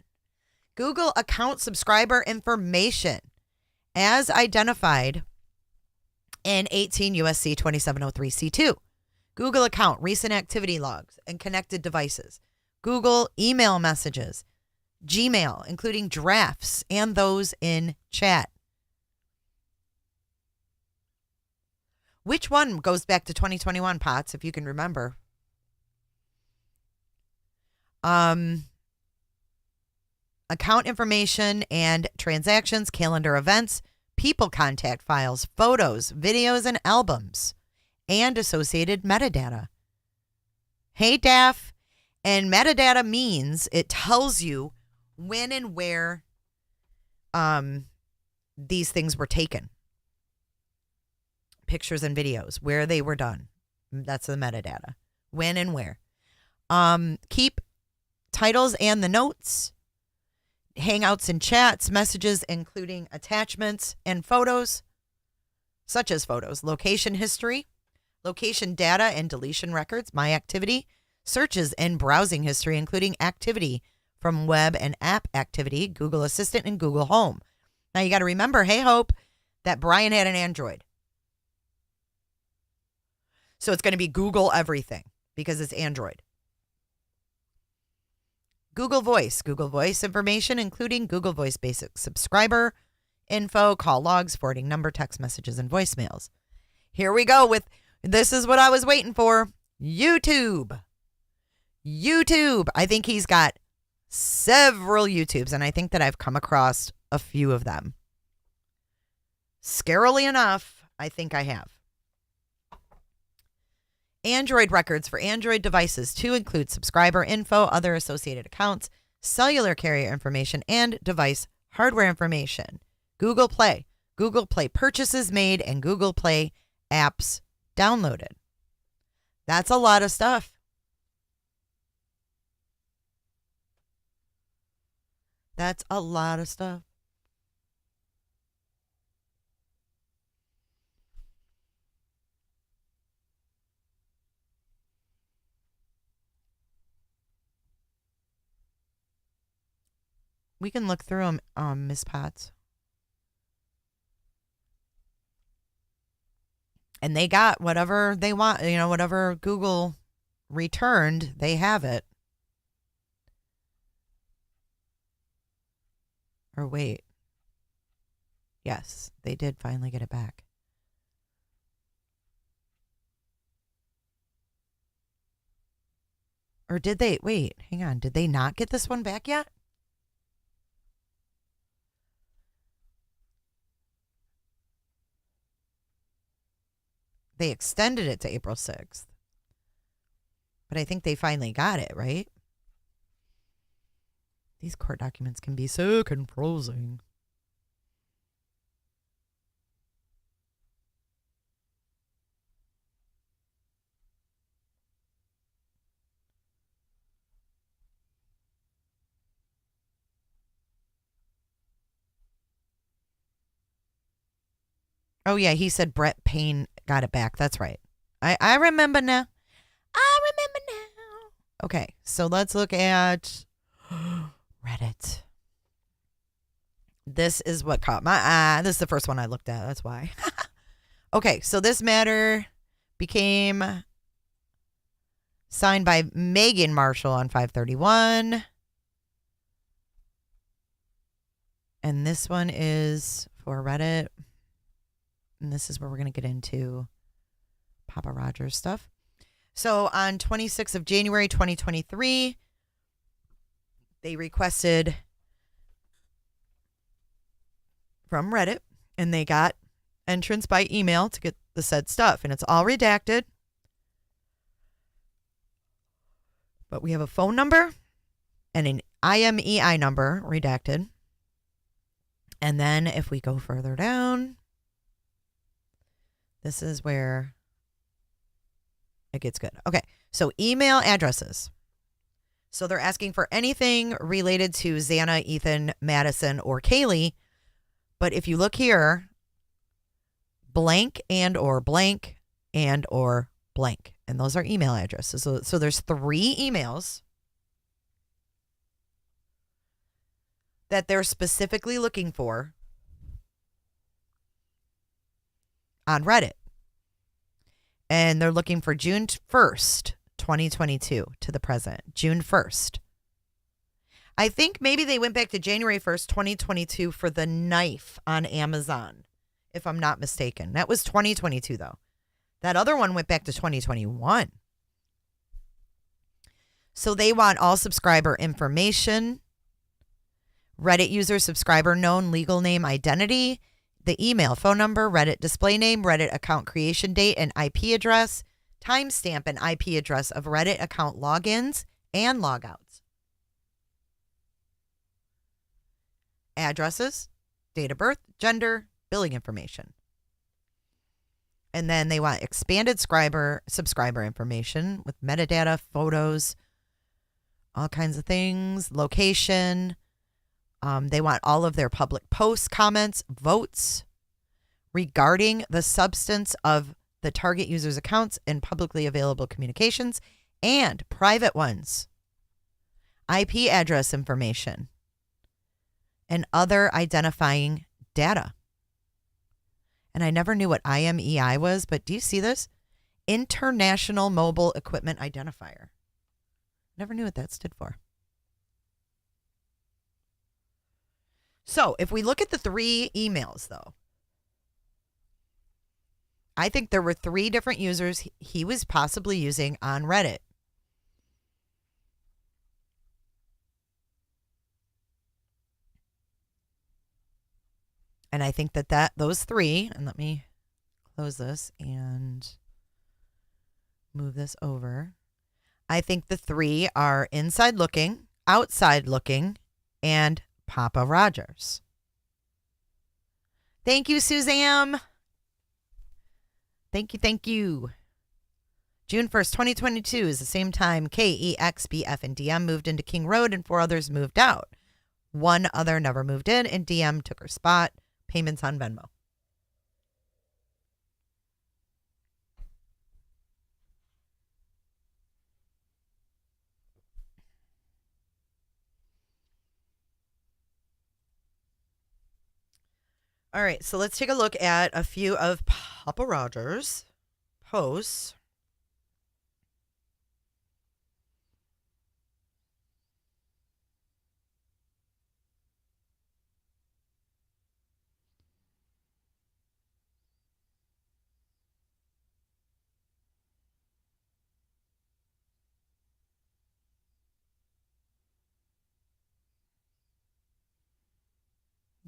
Google account subscriber information as identified in 18 U.S.C. 2703 C2. Google account, recent activity logs, and connected devices. Google email messages. Gmail, including drafts and those in chat. Which one goes back to 2021, Potts, if you can remember? Account information and transactions, calendar events, people contact files, photos, videos, and albums, and associated metadata. Hey, Daff. And metadata means it tells you when and where these things were taken. Pictures and videos, where they were done. That's the metadata. When and where. Keep titles and the notes, hangouts and chats, messages including attachments and photos, such as photos, location history, location data and deletion records, my activity, searches and browsing history, including activity from web and app activity, Google Assistant, and Google Home. Now you got to remember, hey, Hope, that Brian had an Android. So it's going to be Google everything because it's Android. Google Voice information, including Google Voice basic subscriber info, call logs, forwarding number, text messages, and voicemails. Here we go with, this is what I was waiting for, YouTube. I think he's got several YouTubes, and I think that I've come across a few of them. Scarily enough, I think I have. Android records for Android devices to include subscriber info, other associated accounts, cellular carrier information, and device hardware information. Google Play purchases made, and Google Play apps downloaded. That's a lot of stuff. That's a lot of stuff. We can look through them, Miss Potts. And they got whatever they want, whatever Google returned, they have it. Or wait. Yes, they did finally get it back. Or did they? Wait, hang on. Did they not get this one back yet? They extended it to April 6th. But I think they finally got it, right? These court documents can be so confusing. Oh, yeah, he said Brett Payne got it back. That's right. I remember now. I remember now. Okay, so let's look at Reddit. This is what caught my eye. This is the first one I looked at. That's why. Okay, so this matter became signed by Megan Marshall on 5/31. And this one is for Reddit. And this is where we're going to get into Papa Rogers stuff. So on 26th of January, 2023, they requested from Reddit, and they got entrance by email to get the said stuff. And it's all redacted. But we have a phone number and an IMEI number redacted. And then if we go further down, this is where it gets good. Okay, so email addresses. So they're asking for anything related to Xana, Ethan, Madison, or Kaylee. But if you look here, blank and or blank and or blank. And those are email addresses. So there's 3 emails that they're specifically looking for on Reddit. And they're looking for June 1st, 2022 to the present. June 1st. I think maybe they went back to January 1st, 2022 for the knife on Amazon, if I'm not mistaken. That was 2022, though. That other one went back to 2021. So they want all subscriber information, Reddit user, subscriber known, legal name, identity, the email, phone number, Reddit display name, Reddit account creation date and IP address, timestamp and IP address of Reddit account logins and logouts. Addresses, date of birth, gender, billing information. And then they want expanded subscriber information with metadata, photos, all kinds of things, location. They want all of their public posts, comments, votes regarding the substance of the target user's accounts and publicly available communications and private ones, IP address information, and other identifying data. And I never knew what IMEI was, but do you see this? International Mobile Equipment Identifier. Never knew what that stood for. So if we look at the 3 emails, though, I think there were 3 different users he was possibly using on Reddit. And I think that those 3, and let me close this and move this over. I think the 3 are inside looking, outside looking, and Papa Rogers. Thank you, Suzanne. Thank you. June 1st, 2022 is the same time KEX, BF, and DM moved into King Road and 4 others moved out. 1 other never moved in, and DM took her spot. Payments on Venmo. All right, so let's take a look at a few of Papa Rogers' posts.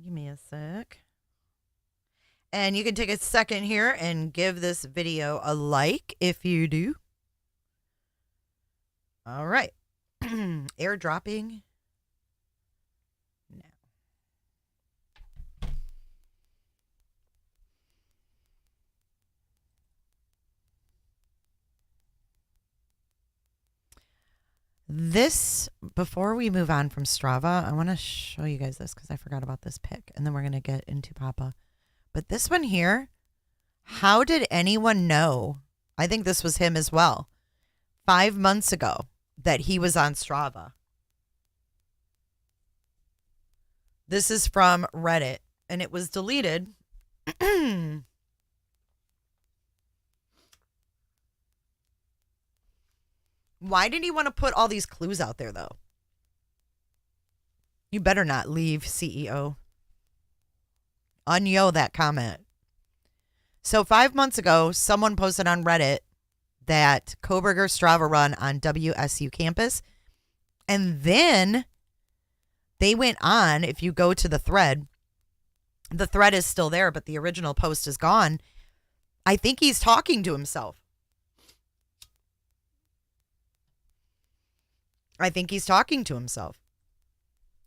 Give me a sec. And you can take a second here and give this video a like if you do. All right. Airdropping now. This, before we move on from Strava, I want to show you guys this because I forgot about this pic. And then we're going to get into Papa. But this one here, How did anyone know? I think this was him as well. 5 months ago that he was on Strava. This is from Reddit, and it was deleted. Why did he want to put all these clues out there, though? You better not leave, CEO. Unyo that comment. So 5 months ago, someone posted on Reddit that Kohberger Strava run on W.S.U. campus. And then they went on, if you go to the thread is still there, but the original post is gone. I think he's talking to himself.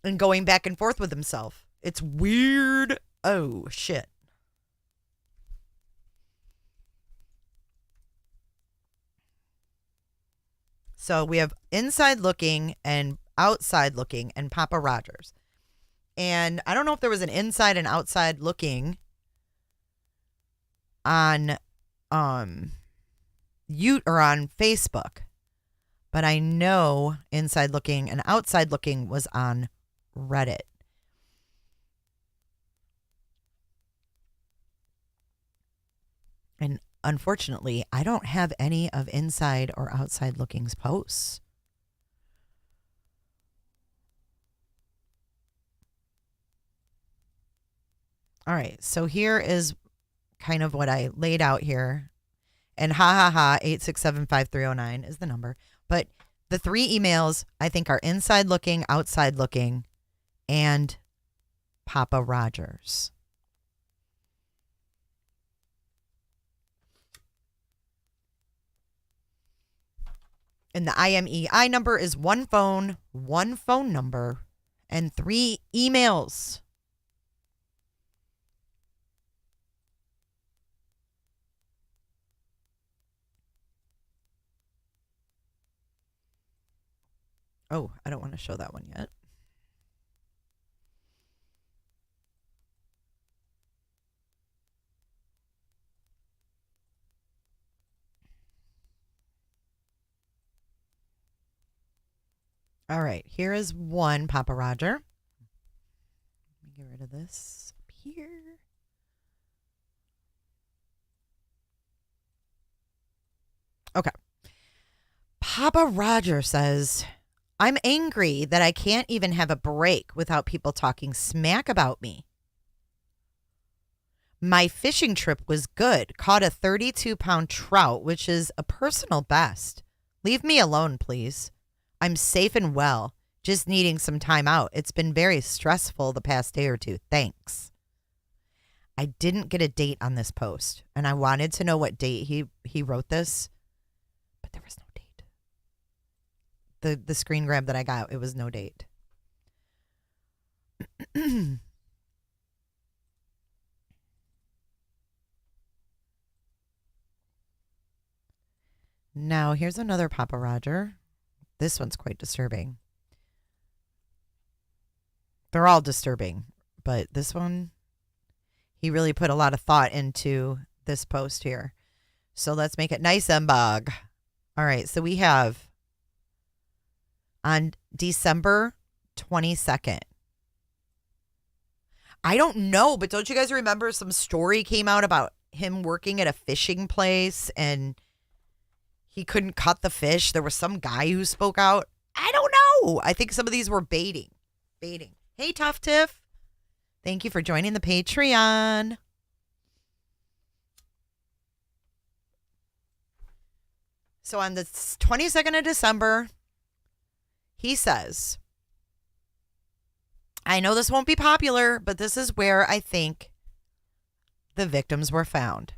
And going back and forth with himself. It's weird. Oh, shit. So we have inside looking and outside looking and Papa Rogers. And I don't know if there was an inside and outside looking on on Facebook. But I know inside looking and outside looking was on Reddit. And unfortunately, I don't have any of inside or outside looking's posts. All right, so here is kind of what I laid out here. And 8675309 is the number. But the 3 emails I think are inside looking, outside looking, and Papa Rogers. And the IMEI number is 1 phone number, and 3 emails. Oh, I don't want to show that one yet. All right, here is one Papa Roger. Let me get rid of this up here. Okay. Papa Roger says, I'm angry that I can't even have a break without people talking smack about me. My fishing trip was good. Caught a 32-pound trout, which is a personal best. Leave me alone, please. I'm safe and well, just needing some time out. It's been very stressful the past day or two. Thanks. I didn't get a date on this post, and I wanted to know what date he wrote this, but there was no date. The screen grab that I got, it was no date. Now, here's another Papa Roger. This one's quite disturbing. They're all disturbing, but this one, he really put a lot of thought into this post here. So let's make it nice and bug. All right, so we have on December 22nd. I don't know, but don't you guys remember some story came out about him working at a fishing place and he couldn't cut the fish? There was some guy who spoke out. I don't know. I think some of these were baiting. Hey, Tough Tiff. Thank you for joining the Patreon. So on the 22nd of December, he says, I know this won't be popular, but this is where I think the victims were found.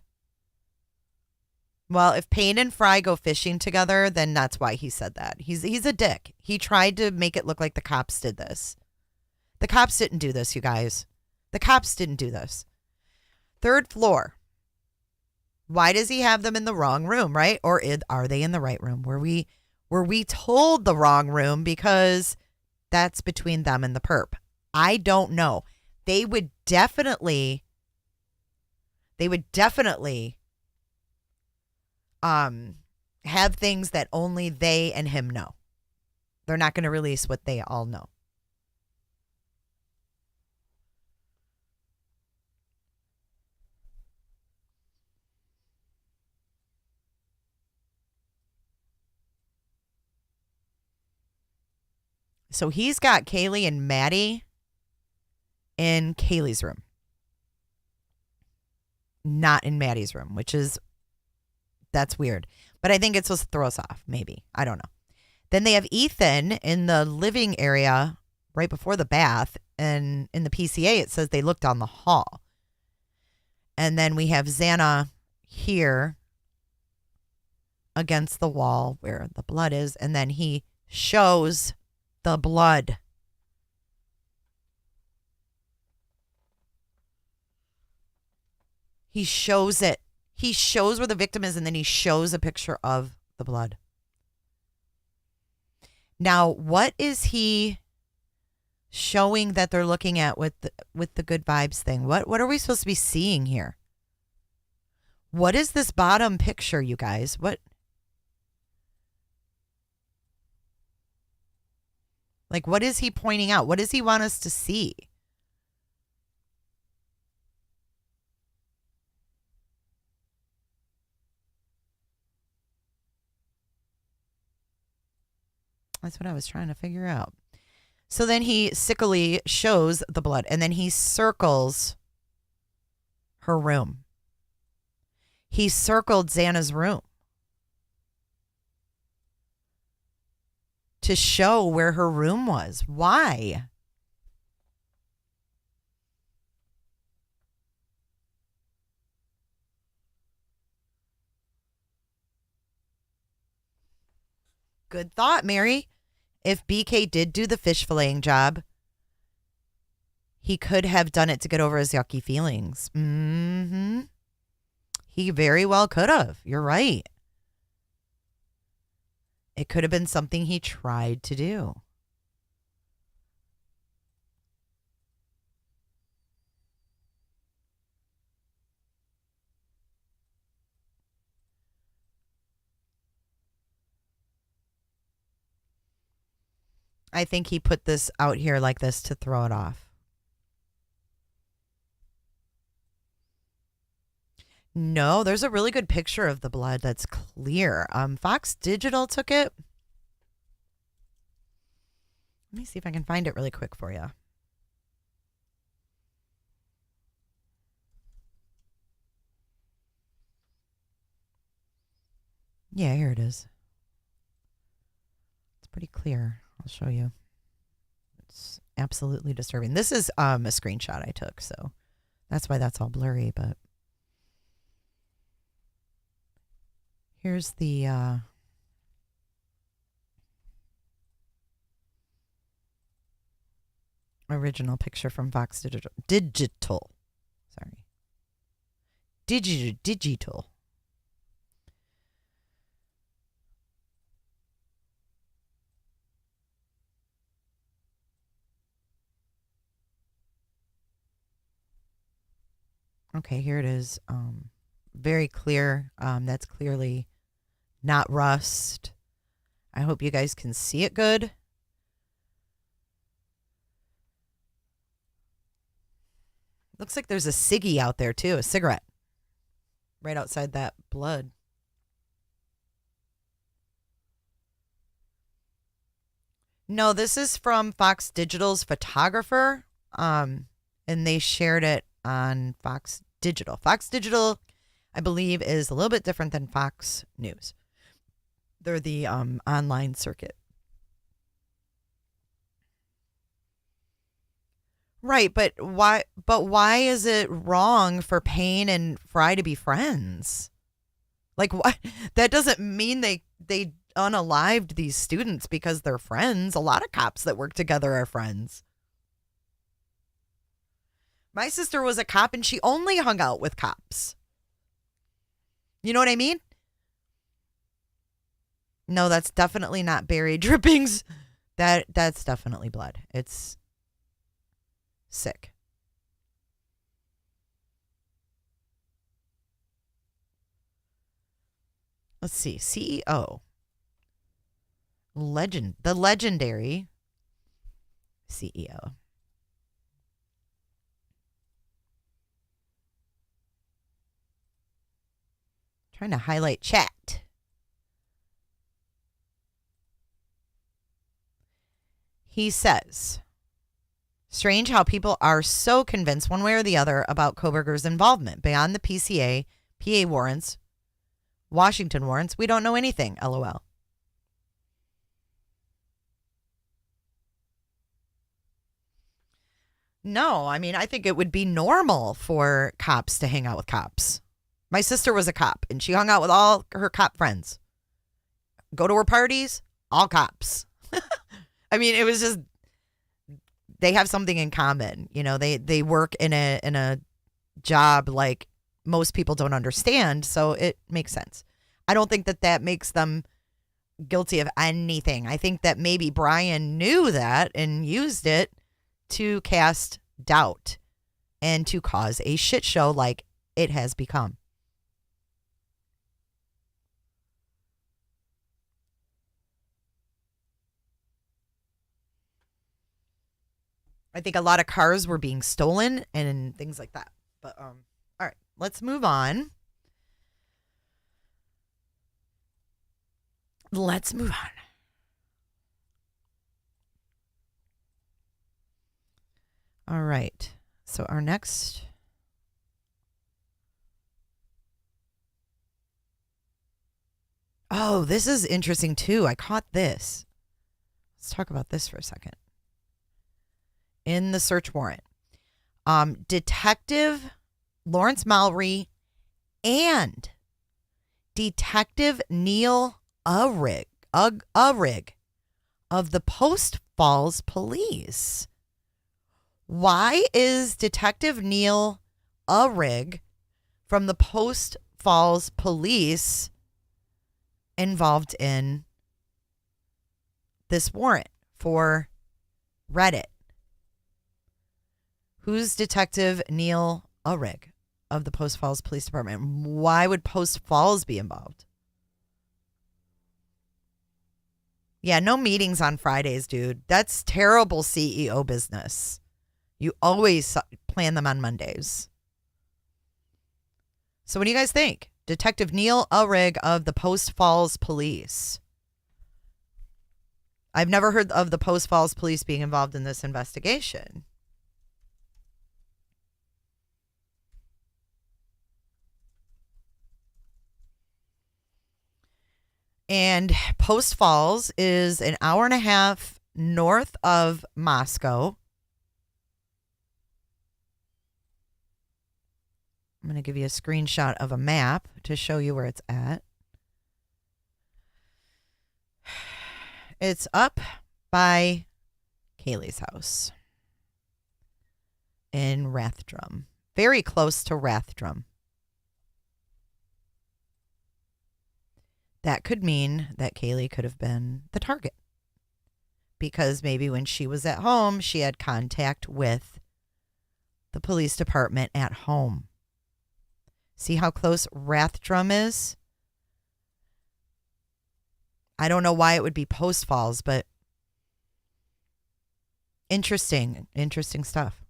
Well, if Payne and Fry go fishing together, then that's why he said that. He's a dick. He tried to make it look like the cops did this. The cops didn't do this, you guys. The cops didn't do this. 3rd floor. Why does he have them in the wrong room, right? Or are they in the right room? Were we told the wrong room because that's between them and the perp? I don't know. They would definitely they would definitely have things that only they and him know. They're not going to release what they all know. So he's got Kaylee and Maddie in Kaylee's room, not in Maddie's room, that's weird. But I think it's supposed to throw us off, maybe. I don't know. Then they have Ethan in the living area right before the bath. And in the PCA, it says they looked down the hall. And then we have Xana here against the wall where the blood is. And then he shows the blood. He shows it. He shows where the victim is, and then he shows a picture of the blood. Now, what is he showing that they're looking at with the good vibes thing? What are we supposed to be seeing here? What is this bottom picture, you guys? What is he pointing out? What does he want us to see? That's what I was trying to figure out. So then he sickly shows the blood, and then he circles her room. He circled Xana's room to show where her room was. Why? Good thought, Mary. If BK did do the fish filleting job, he could have done it to get over his yucky feelings. Mm-hmm. He very well could have. You're right. It could have been something he tried to do. I think he put this out here like this to throw it off. No, there's a really good picture of the blood that's clear. Fox Digital took it. Let me see if I can find it really quick for you. Yeah, here it is. It's pretty clear. I'll show you. It's absolutely disturbing. This is a screenshot I took, so that's why that's all blurry, but here's the original picture from Fox Digital. Sorry. Digital. Okay, here it is. Very clear. That's clearly not rust. I hope you guys can see it good. Looks like there's a ciggy out there too, a cigarette. Right outside that blood. No, this is from Fox Digital's photographer. And they shared it on Fox Digital. Fox Digital, I believe, is a little bit different than Fox News. They're the online circuit. Right, but why is it wrong for Payne and Fry to be friends? Like, what? That doesn't mean they unalived these students because they're friends. A lot of cops that work together are friends. My sister was a cop and she only hung out with cops. You know what I mean? No, that's definitely not berry drippings. That's definitely blood. It's sick. Let's see. CEO. The legendary CEO. Trying to highlight chat. He says, strange how people are so convinced one way or the other about Kohberger's involvement. Beyond the PCA, PA warrants, Washington warrants, we don't know anything, LOL. No, I mean, I think it would be normal for cops to hang out with cops. My sister was a cop, and she hung out with all her cop friends. Go to her parties, all cops. I mean, it was just, they have something in common. You know, they work in a job like most people don't understand, so it makes sense. I don't think that makes them guilty of anything. I think that maybe Brian knew that and used it to cast doubt and to cause a shit show like it has become. I think a lot of cars were being stolen and things like that. But all right, let's move on. Let's move on. All right. So our next. Oh, this is interesting too. I caught this. Let's talk about this for a second. In the search warrant, Detective Lawrence Mallory and Detective Neil Uhrig of the Post Falls Police. Why is Detective Neil Uhrig from the Post Falls Police involved in this warrant for Reddit? Who's Detective Neil Uhrig of the Post Falls Police Department? Why would Post Falls be involved? Yeah, no meetings on Fridays, dude. That's terrible CEO business. You always plan them on Mondays. So what do you guys think? Detective Neil Uhrig of the Post Falls Police. I've never heard of the Post Falls Police being involved in this investigation. And Post Falls is an hour and a half north of Moscow. I'm going to give you a screenshot of a map to show you where it's at. It's up by Kaylee's house in Rathdrum. Very close to Rathdrum. That could mean that Kaylee could have been the target. Because maybe when she was at home, she had contact with the police department at home. See how close Rathdrum is? I don't know why it would be Post Falls, but interesting stuff.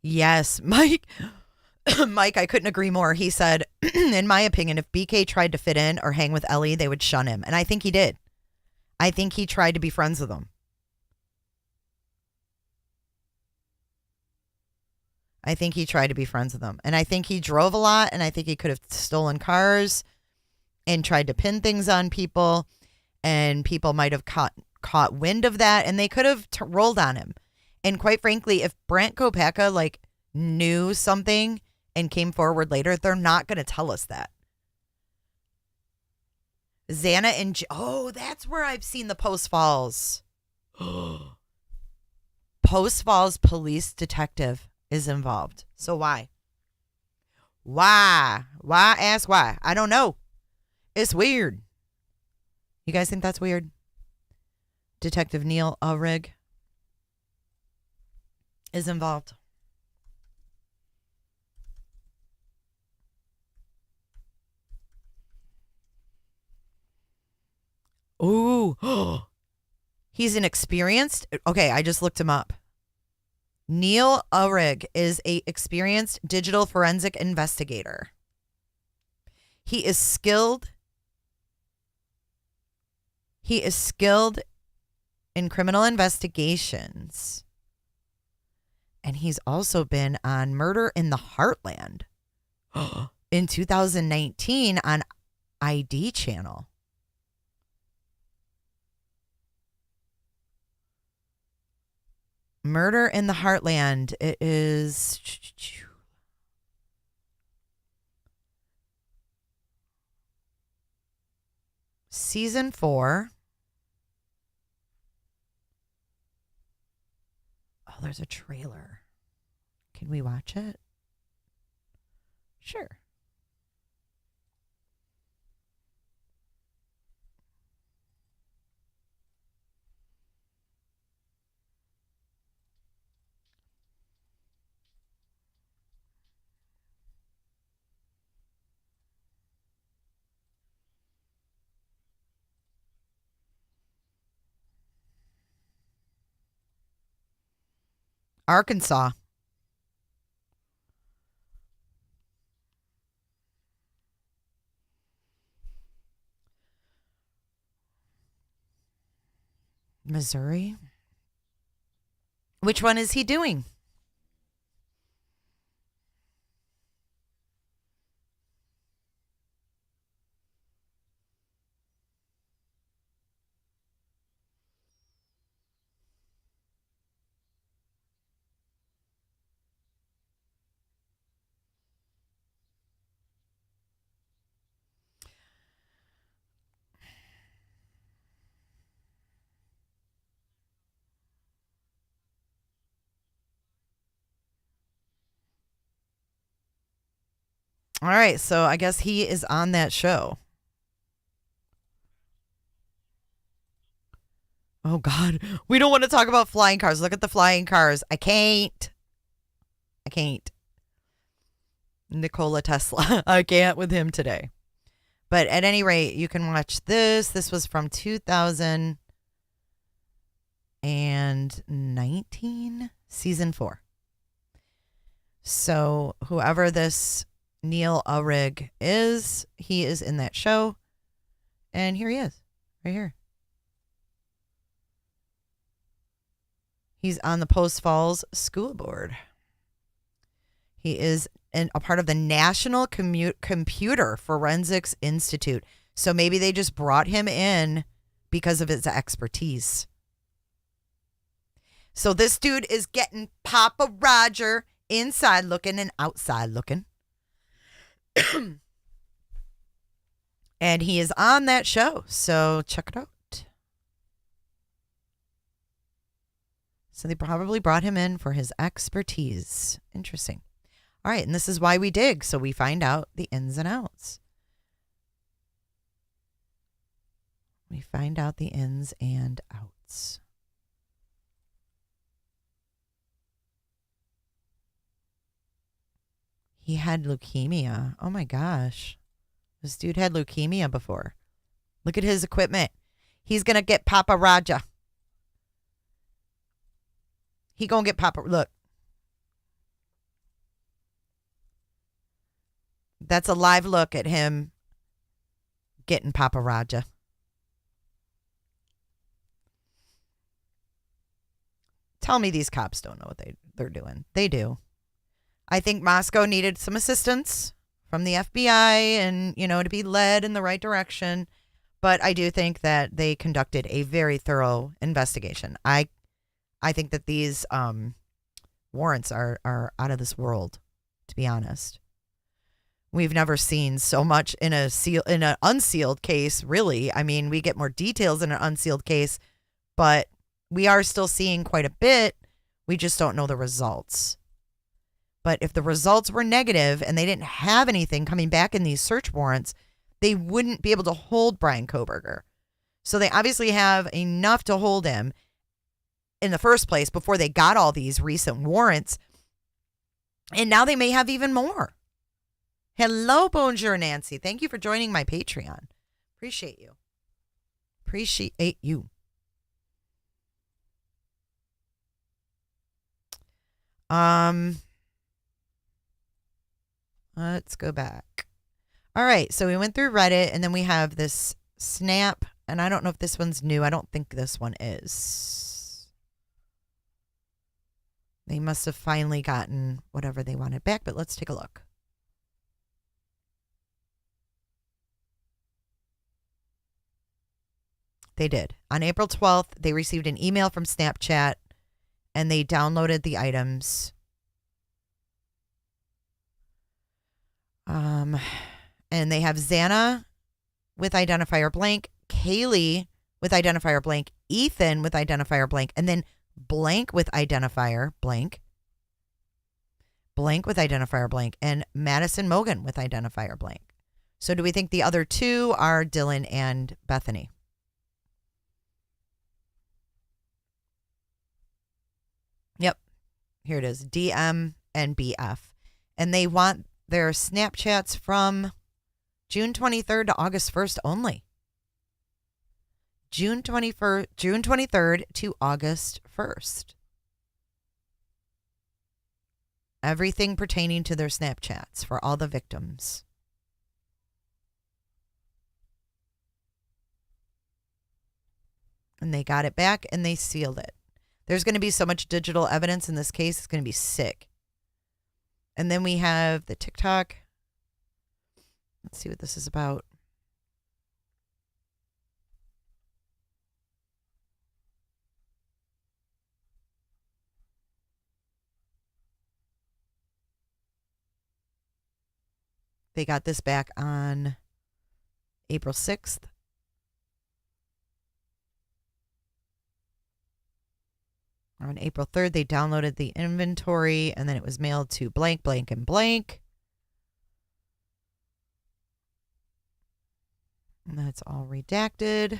Yes, Mike, I couldn't agree more. He said, in my opinion, if BK tried to fit in or hang with Ellie, they would shun him. And I think he did. I think he tried to be friends with them. I think he tried to be friends with them. And I think he drove a lot, and I think he could have stolen cars and tried to pin things on people, and people might have caught wind of that, and they could have rolled on him. And quite frankly, if Brent Kopacka knew something and came forward later, they're not going to tell us that. Xana and that's where I've seen the Post Falls. Post Falls police detective is involved. So why? Why? Ask why. I don't know. It's weird. You guys think that's weird? Detective Neil Ulrich is involved. Ooh. He's an experienced. Okay, I just looked him up. Neil Ulrich is an experienced digital forensic investigator. He is skilled. He is skilled in criminal investigations. And he's also been on Murder in the Heartland in 2019 on ID Channel. Murder in the Heartland. It is season 4. Oh, there's a trailer. Can we watch it? Sure. Arkansas. Missouri. Which one is he doing? All right, so I guess he is on that show. Oh, God. We don't want to talk about flying cars. Look at the flying cars. I can't. Nikola Tesla. I can't with him today. But at any rate, you can watch this. This was from 2019, season 4. So whoever this Neil Ulrich is, he is in that show. And here he is, right here. He's on the Post Falls School Board. He is a part of the National Computer Forensics Institute. So maybe they just brought him in because of his expertise. So this dude is getting Papa Roger inside looking and outside looking. And he is on that show. So check it out. So they probably brought him in for his expertise. Interesting. All right, and this is why we dig, so we find out the ins and outs. We find out the ins and outs. He had leukemia. Oh my gosh. This dude had leukemia before. Look at his equipment. He's going to get Papa Raja. He going to get Papa. Look. That's a live look at him getting Papa Raja. Tell me these cops don't know what they're doing. They do. I think Moscow needed some assistance from the FBI and, to be led in the right direction. But I do think that they conducted a very thorough investigation. I think that these warrants are out of this world, to be honest. We've never seen so much in an unsealed case, really. I mean, we get more details in an unsealed case, but we are still seeing quite a bit. We just don't know the results. But if the results were negative and they didn't have anything coming back in these search warrants, they wouldn't be able to hold Brian Kohberger. So they obviously have enough to hold him in the first place before they got all these recent warrants. And now they may have even more. Hello, Bonjour Nancy. Thank you for joining my Patreon. Appreciate you. Appreciate you. Let's go back. All right, so we went through Reddit, and then we have this Snap, and I don't know if this one's new. I don't think this one is. They must have finally gotten whatever they wanted back, but let's take a look. They did. On April 12th, they received an email from Snapchat, and they downloaded the items. And they have Xana with identifier blank, Kaylee with identifier blank, Ethan with identifier blank, and then blank with identifier blank, blank with identifier blank, and Madison Mogan with identifier blank. So do we think the other two are Dylan and Bethany? Yep. Here it is. DM and BF. And they want their Snapchats from June 23rd to August 1st only. June 23rd to August 1st. Everything pertaining to their Snapchats for all the victims. And they got it back and they sealed it. There's going to be so much digital evidence in this case. It's going to be sick. And then we have the TikTok. Let's see what this is about. They got this back on April 6th. On April 3rd, they downloaded the inventory, and then it was mailed to blank, blank, and blank. And that's all redacted.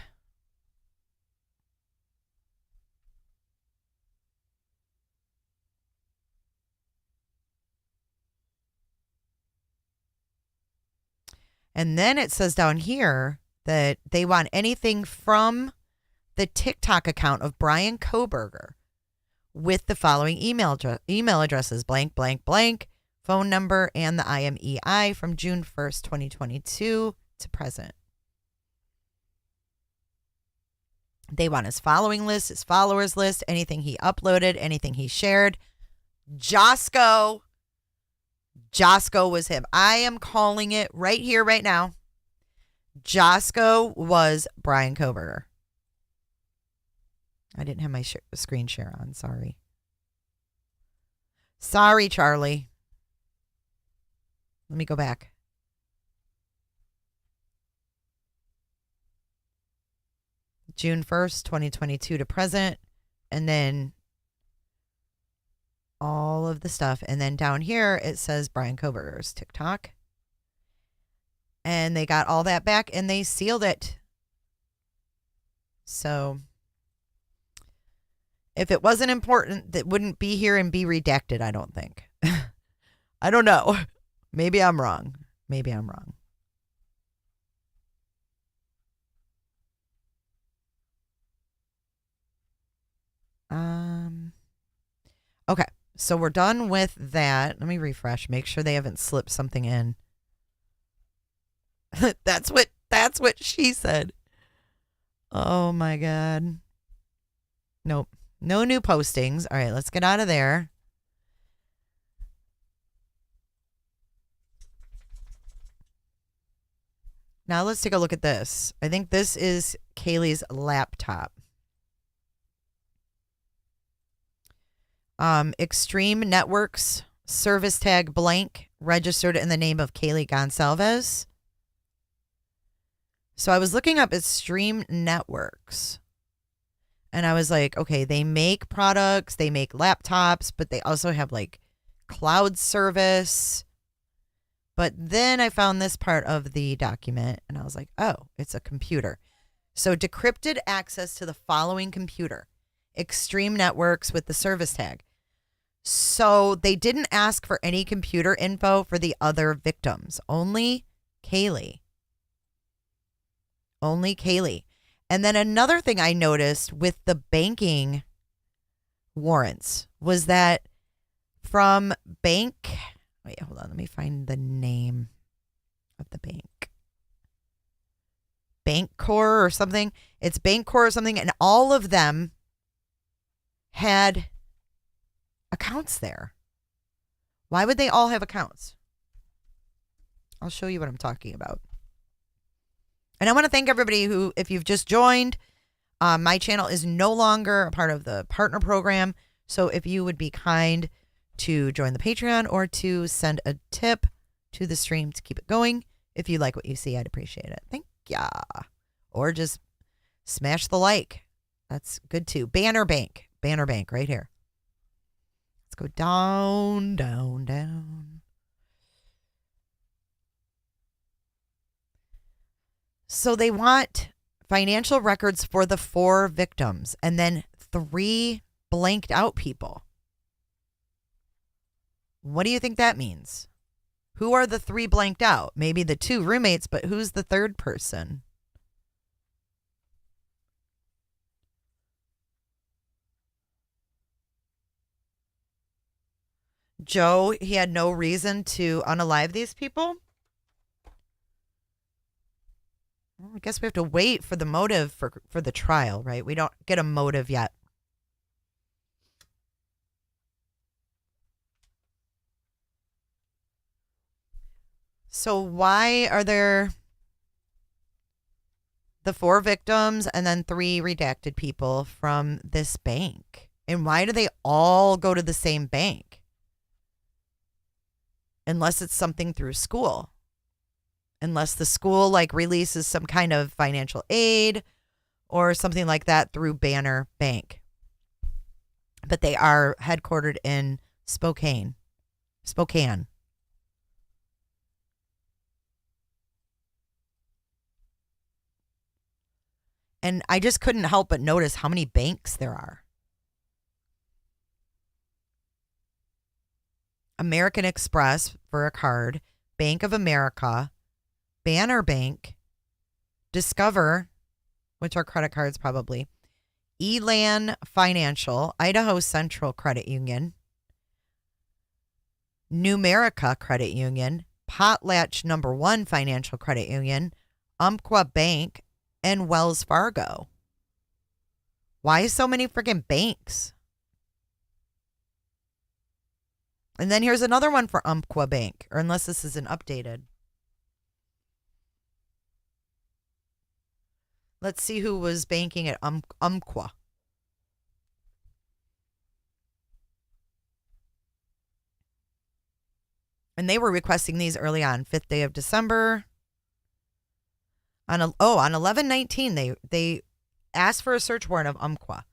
And then it says down here that they want anything from the TikTok account of Brian Kohberger with the following email addresses, blank, blank, blank, phone number, and the IMEI from June 1st, 2022 to present. They want his following list, his followers list, anything he uploaded, anything he shared. Josco was him. I am calling it right here, right now. Josco was Brian Kohberger. I didn't have my screen share on. Sorry. Sorry, Charlie. Let me go back. June 1st, 2022 to present. And then all of the stuff. And then down here, it says Brian Kohberger's TikTok. And they got all that back and they sealed it. So if it wasn't important, that wouldn't be here and be redacted, I don't think. I don't know. Maybe I'm wrong. Okay, so we're done with that. Let me refresh, make sure they haven't slipped something in. That's what she said. Oh my God. Nope. No new postings. All right, let's get out of there. Now let's take a look at this. I think this is Kaylee's laptop. Extreme Networks, service tag blank, registered in the name of Kaylee Gonsalves. So I was looking up Extreme Networks. And I was like, okay, they make products, they make laptops, but they also have like cloud service. But then I found this part of the document and I was like, oh, it's a computer. So decrypted access to the following computer, Extreme Networks with the service tag. So they didn't ask for any computer info for the other victims, only Kaylee. Only Kaylee. And then another thing I noticed with the banking warrants was that from bank, wait, hold on, let me find the name of the bank. Bancorp or something. It's Bancorp or something, and all of them had accounts there. Why would they all have accounts? I'll show you what I'm talking about. And I want to thank everybody who, if you've just joined, my channel is no longer a part of the partner program. So if you would be kind to join the Patreon or to send a tip to the stream to keep it going, if you like what you see, I'd appreciate it. Thank ya. Or just smash the like. That's good too. Banner Bank right here. Let's go down, down, down. So they want financial records for the 4 victims and then 3 blanked out people. What do you think that means? Who are the 3 blanked out? Maybe the 2 roommates, but who's the 3rd person? Joe, he had no reason to unalive these people? Well, I guess we have to wait for the motive for the trial, right? We don't get a motive yet. So why are there the 4 victims and then 3 redacted people from this bank? And why do they all go to the same bank? Unless it's something through school. Unless the school releases some kind of financial aid or something like that through Banner Bank. But they are headquartered in Spokane. And I just couldn't help but notice how many banks there are. American Express for a card, Bank of America, Banner Bank, Discover, which are credit cards probably, Elan Financial, Idaho Central Credit Union, Numerica Credit Union, Potlatch Number 1 Financial Credit Union, Umpqua Bank, and Wells Fargo. Why so many freaking banks? And then here's another one for Umpqua Bank, or unless this isn't updated. Let's see who was banking at Umpqua. And they were requesting these early on, 5th day of December. On 11/19, they asked for a search warrant of Umpqua.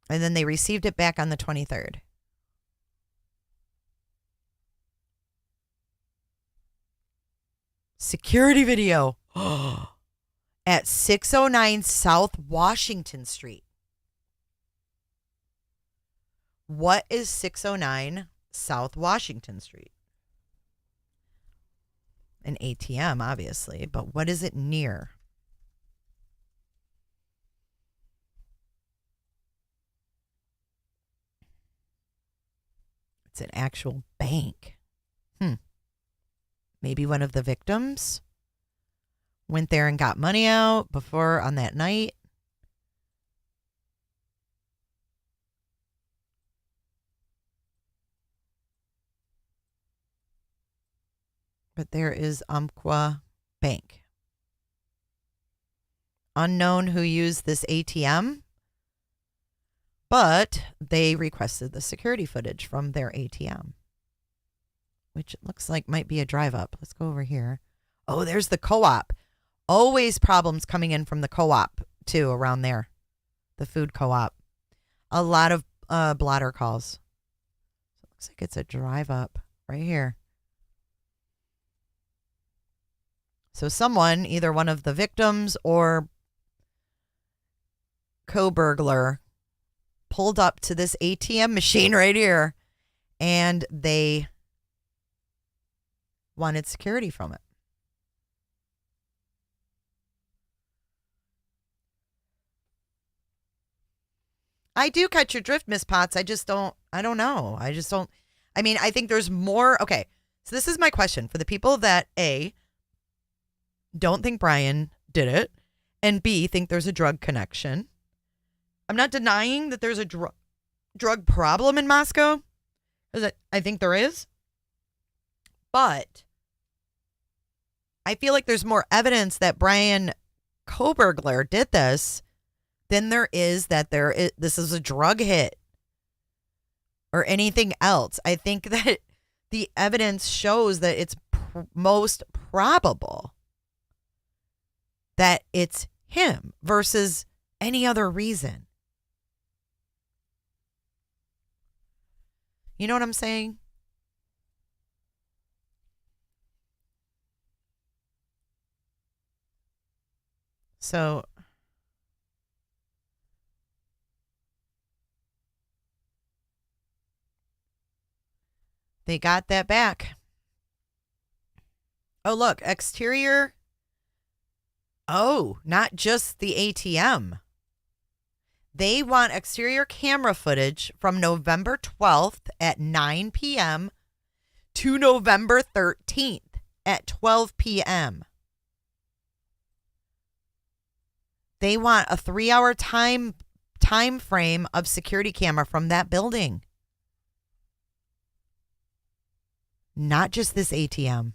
And then they received it back on the 23rd. Security video. At 609 South Washington Street. What is 609 South Washington Street? An ATM, obviously, but what is it near? It's an actual bank. Maybe one of the victims went there and got money out before on that night. But there is Umpqua Bank. Unknown who used this ATM, but they requested the security footage from their ATM, which it looks like might be a drive up. Let's go over here. Oh, there's the co-op. Always problems coming in from the co-op, too, around there. The food co-op. A lot of blotter calls. So it looks like it's a drive up right here. So someone, either one of the victims or Kohberger, pulled up to this ATM machine right here, and they wanted security from it. I do catch your drift, Miss Potts. I don't know. I think there's more. Okay, so this is my question for the people that A, don't think Brian did it, and B, think there's a drug connection. I'm not denying that there's a drug problem in Moscow, because I think there is. But I feel like there's more evidence that Brian Kohberger did this than there is that this is a drug hit or anything else. I think that the evidence shows that it's most probable that it's him versus any other reason. You know what I'm saying? So they got that back. Oh, look, exterior. Oh, not just the ATM. They want exterior camera footage from November 12th at 9 p.m. to November 13th at 12 p.m. They want a 3-hour time frame of security camera from that building. Not just this ATM.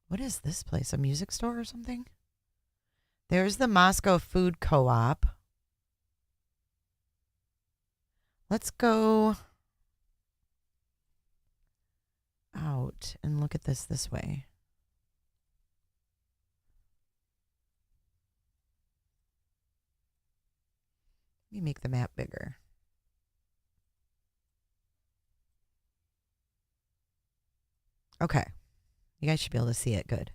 What is this place? A music store or something? There's the Moscow Food Co-op. Let's go out and look at this way. Let me make the map bigger. Okay. You guys should be able to see it good.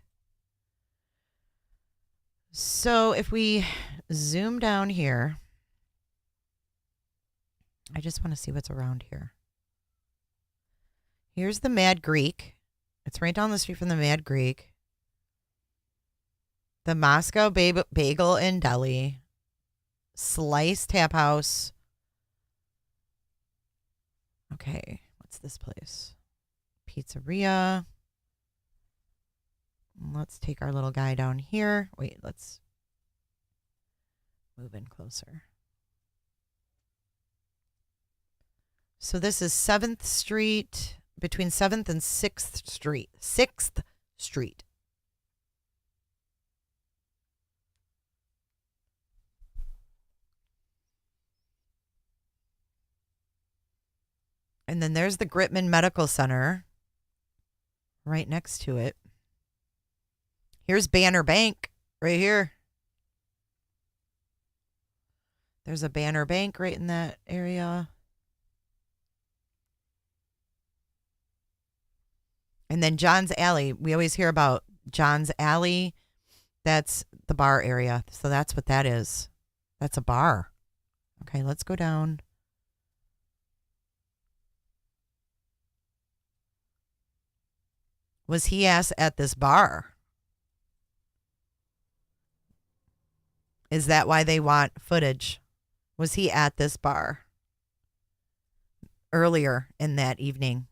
So if we zoom down here, I just want to see what's around here. Here's the Mad Greek. It's right down the street from the Mad Greek. The Moscow Bagel and Deli. Slice Tap House. Okay, what's this place? Pizzeria. Let's take our little guy down here. Wait, let's move in closer. So this is 7th Street, between 7th and 6th Street. 6th Street. And then there's the Gritman Medical Center right next to it. Here's Banner Bank right here. There's a Banner Bank right in that area. And then John's Alley. We always hear about John's Alley. That's the bar area. So that's what that is. That's a bar. Okay, let's go down. Was he asked at this bar? Is that why they want footage? Was he at this bar earlier in that evening?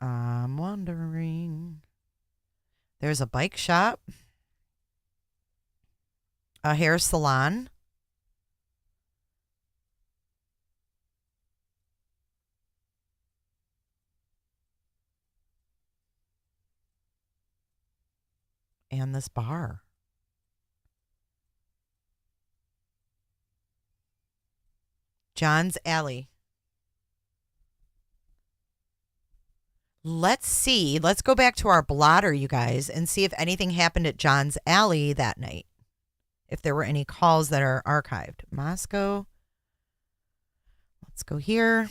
I'm wondering. There's a bike shop, a hair salon, and this bar. John's Alley. Let's see. Let's go back to our blotter, you guys, and see if anything happened at John's Alley that night. If there were any calls that are archived. Moscow. Let's go here.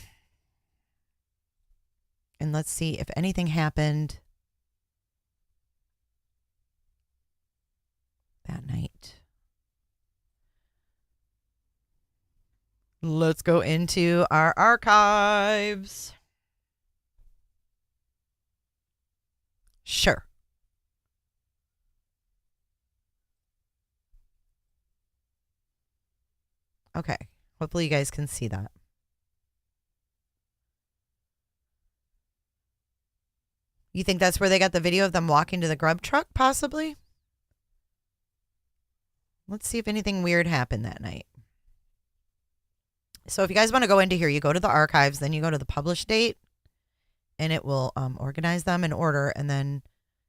And let's see if anything happened that night. Let's go into our archives. Sure. Okay. Hopefully you guys can see that. You think that's where they got the video of them walking to the grub truck, possibly? Let's see if anything weird happened that night. So if you guys want to go into here, you go to the archives, then you go to the published date, and it will organize them in order, and then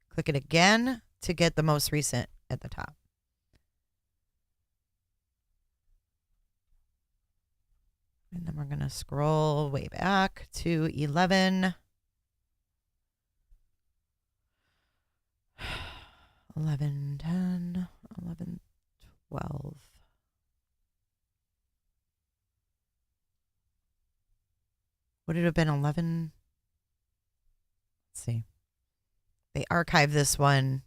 click it again to get the most recent at the top. And then we're going to scroll way back to 11. 11, 10, 11, 12. Would it have been 11? Let's see. They archived this one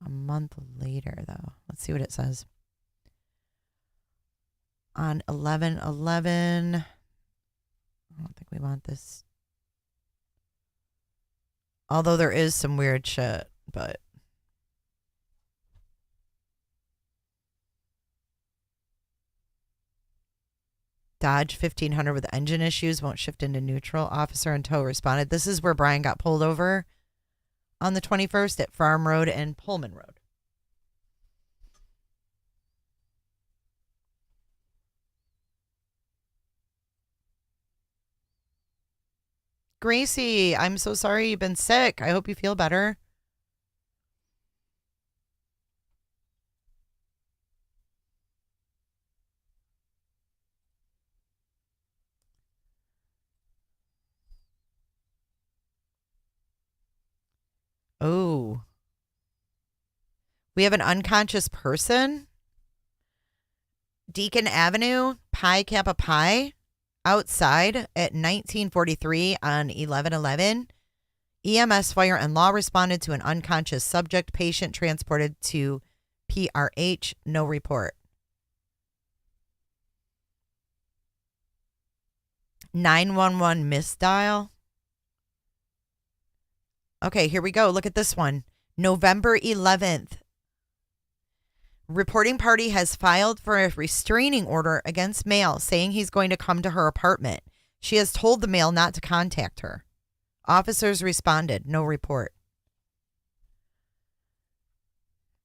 a month later, though. Let's see what it says. On 11/11. I don't think we want this. Although there is some weird shit, but. Dodge 1500 with engine issues, won't shift into neutral. Officer in tow responded. This is where Brian got pulled over on the 21st at Farm Road and Pullman Road. Gracie, I'm so sorry you've been sick. I hope you feel better. Oh. We have an unconscious person. Deacon Avenue, Pi Kappa Pi, outside at 1943 on 11/11. EMS, fire, and law responded to an unconscious subject. Patient transported to PRH. No report. 911 misdial. Okay, here we go. Look at this one. November 11th. Reporting party has filed for a restraining order against male, saying he's going to come to her apartment. She has told the male not to contact her. Officers responded. No report.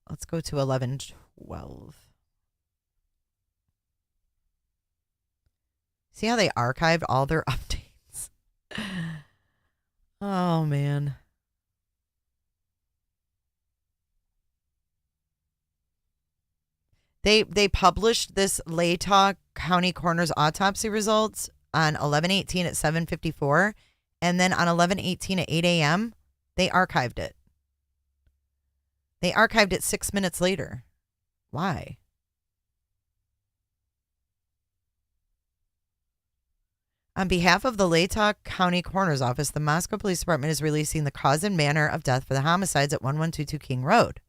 Let's go to 11/12. See how they archived all their updates? Oh, man. They published this Latah County Coroner's autopsy results on 11/18 at 7:54, and then on 11/18 at 8 a.m., they archived it. They archived it 6 minutes later. Why? On behalf of the Latah County Coroner's Office, the Moscow Police Department is releasing the cause and manner of death for the homicides at 1122 King Road.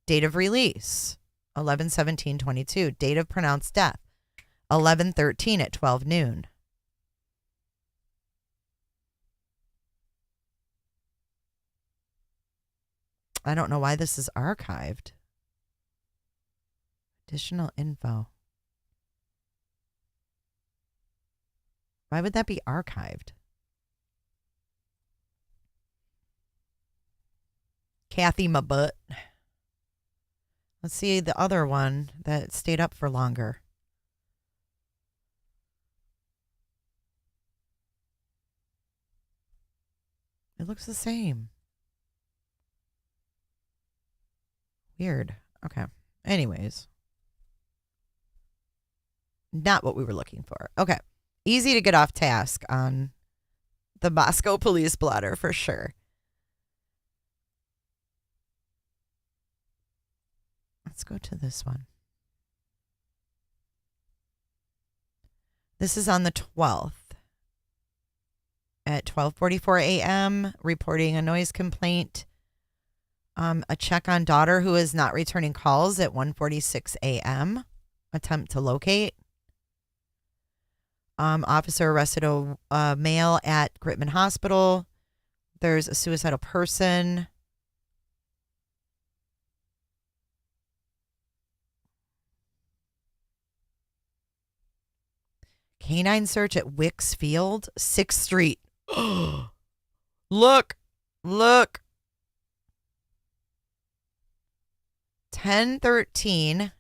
Date of release, 11/17/22. Date of pronounced death, 11/13 at 12 noon. I don't know why this is archived. Additional info. Why would that be archived? Kathy, my butt. Let's see the other one that stayed up for longer. It looks the same. Weird. Okay. Anyways. Not what we were looking for. Okay. Easy to get off task on The Moscow police blotter for sure. Let's go to this one. This is on the 12th at 12:44 a.m. reporting a noise complaint. A check on daughter who is not returning calls at 1:46 a.m. Attempt to locate. Officer arrested a male at Gritman Hospital. There's a suicidal person. Canine search at Wicks Field, 6th Street. Look. 10:13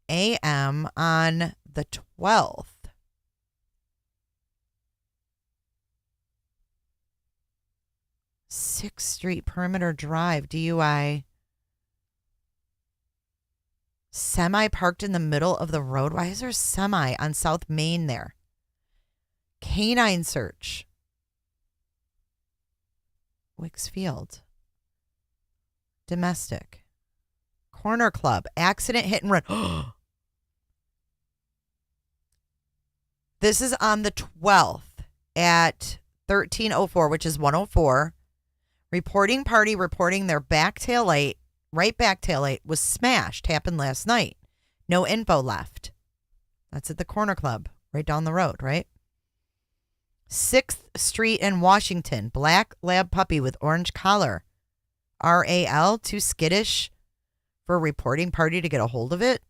a.m. on the 12th. 6th Street Perimeter Drive, DUI. Semi parked in the middle of the road. Why is there a semi on South Main there? Canine search. Wicks Field. Domestic. Corner Club. Accident, hit and run. This is on the 12th at 13:04, which is 104. Reporting party reporting their back tail light, right back tail light, was smashed. Happened last night. No info left. That's at the Corner Club, right down the road, right? 6th Street in Washington. Black lab puppy with orange collar. RAL, too skittish for a reporting party to get a hold of it.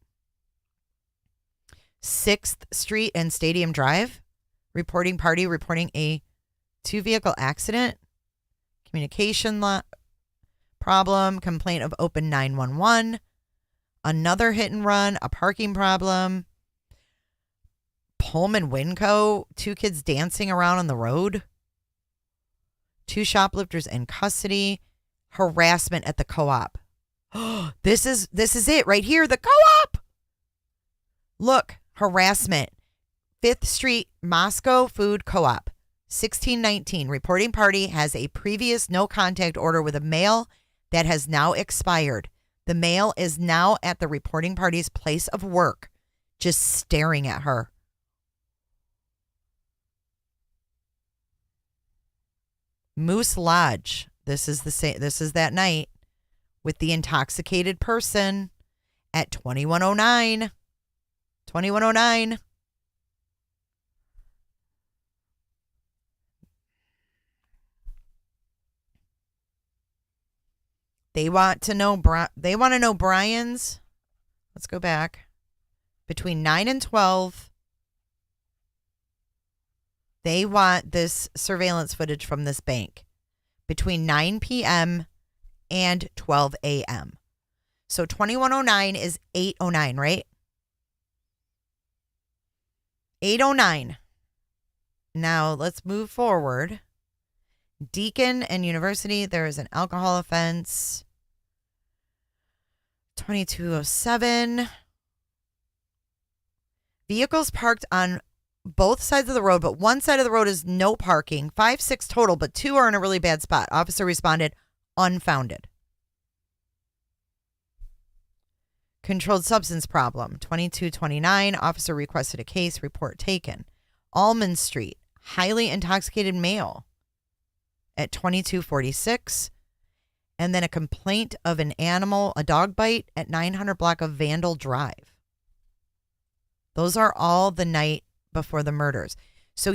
6th Street and Stadium Drive. Reporting party reporting a 2-vehicle accident. Communication problem. Complaint of open 911. Another hit and run. A parking problem. Pullman Winco. 2 kids dancing around on the road. 2 shoplifters in custody. Harassment at the co-op. This is it right here. The co-op. Look, harassment. 5th Street Moscow Food Co-op. 1619. Reporting party has a previous no contact order with a male that has now expired. The male is now at the reporting party's place of work, just staring at her. Moose Lodge. This is that night with the intoxicated person at 2109. 2109. They want to know Brian's. Let's go back. Between 9 and 12. They want this surveillance footage from this bank between 9 p.m. and 12 a.m. So 2109 is 809, right? 809. Now let's move forward. Deacon and University, there is an alcohol offense. 2207. Vehicles parked on both sides of the road, but one side of the road is no parking. 5-6 total, but 2 are in a really bad spot. Officer responded, unfounded. Controlled substance problem. 2229. Officer requested a case. Report taken. Almond Street. Highly intoxicated male. At 2246. And then a complaint of an animal, a dog bite at 900 block of Vandal Drive. Those are all the night before the murders. So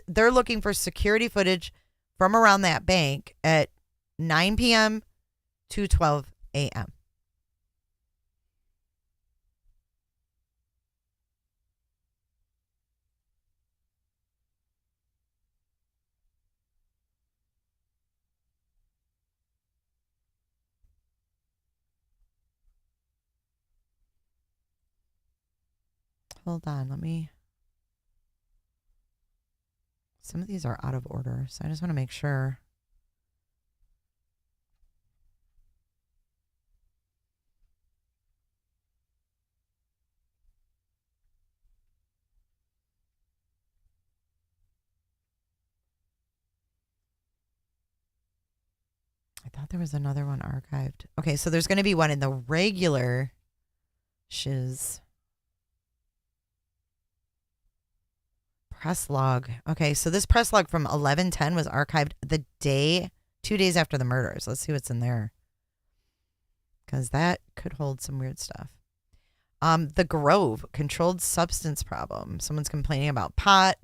they're looking for security footage from around that bank at 9 p.m. to 12 a.m. Hold on, some of these are out of order, so I just want to make sure. thought there was another one archived. Okay, so there's going to be one in the regular shiz. Press log. Okay, so this press log from 11/10 was archived 2 days after the murders. Let's see what's in there. Because that could hold some weird stuff. The Grove, controlled substance problem. Someone's complaining about pot.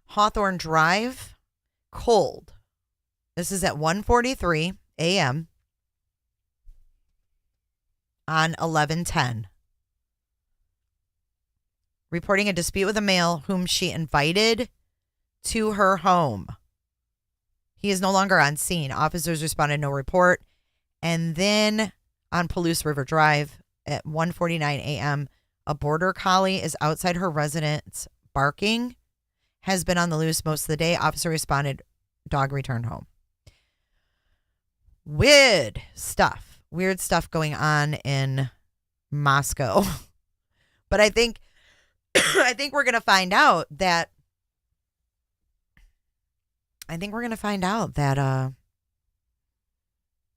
Hawthorne Drive, cold. This is at 1:43 a.m. on 11/10. Reporting a dispute with a male whom she invited to her home. He is no longer on scene. Officers responded, no report. And then on Palouse River Drive at 1:49 a.m., a border collie is outside her residence barking, has been on the loose most of the day. Officer responded, dog returned home. Weird stuff going on in Moscow. But I think we're going to find out that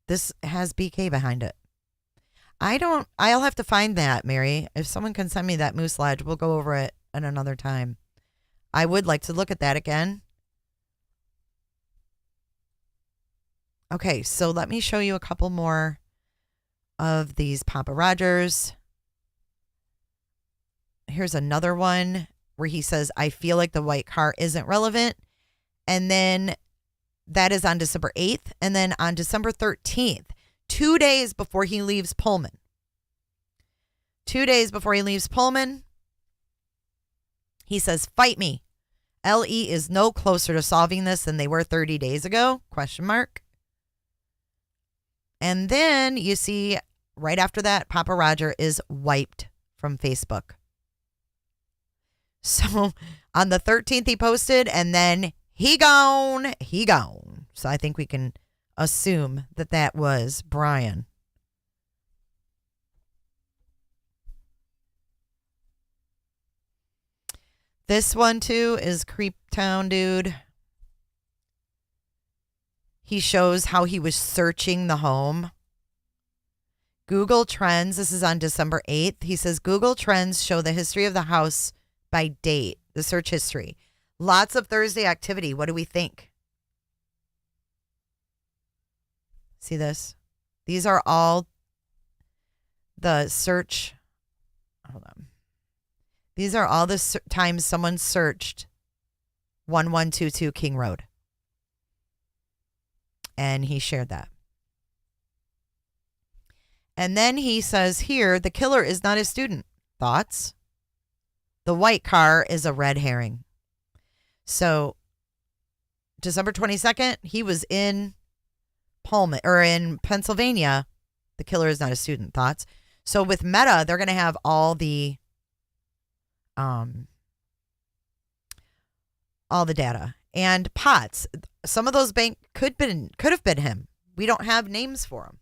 this has BK behind it. I'll have to find that, Mary. If someone can send me that moose lodge, we'll go over it at another time. I would like to look at that again. Okay, so let me show you a couple more of these Papa Rogers. Here's another one where he says, I feel like the white car isn't relevant. And then that is on December 8th. And then on December 13th, 2 days before he leaves Pullman. 2 days before he leaves Pullman, he says, fight me. LE is no closer to solving this than they were 30 days ago, ? And then you see right after that, Papa Roger is wiped from Facebook. So on the 13th, he posted, and then he gone. So I think we can assume that that was Brian. This one, too, is Creep Town Dude. He shows how he was searching the home. Google Trends, this is on December 8th. He says, Google Trends show the history of the house by date, the search history. Lots of Thursday activity. What do we think? See this? These are all the search. Hold on. These are all the times someone searched 1122 King Road. And he shared that. And then he says here, the killer is not a student. Thoughts? The white car is a red herring. So December 22nd, he was in Pullman or in Pennsylvania. The killer is not a student. Thoughts? So with Meta, they're going to have all the data. And Potts, some of those could have been him. We don't have names for him.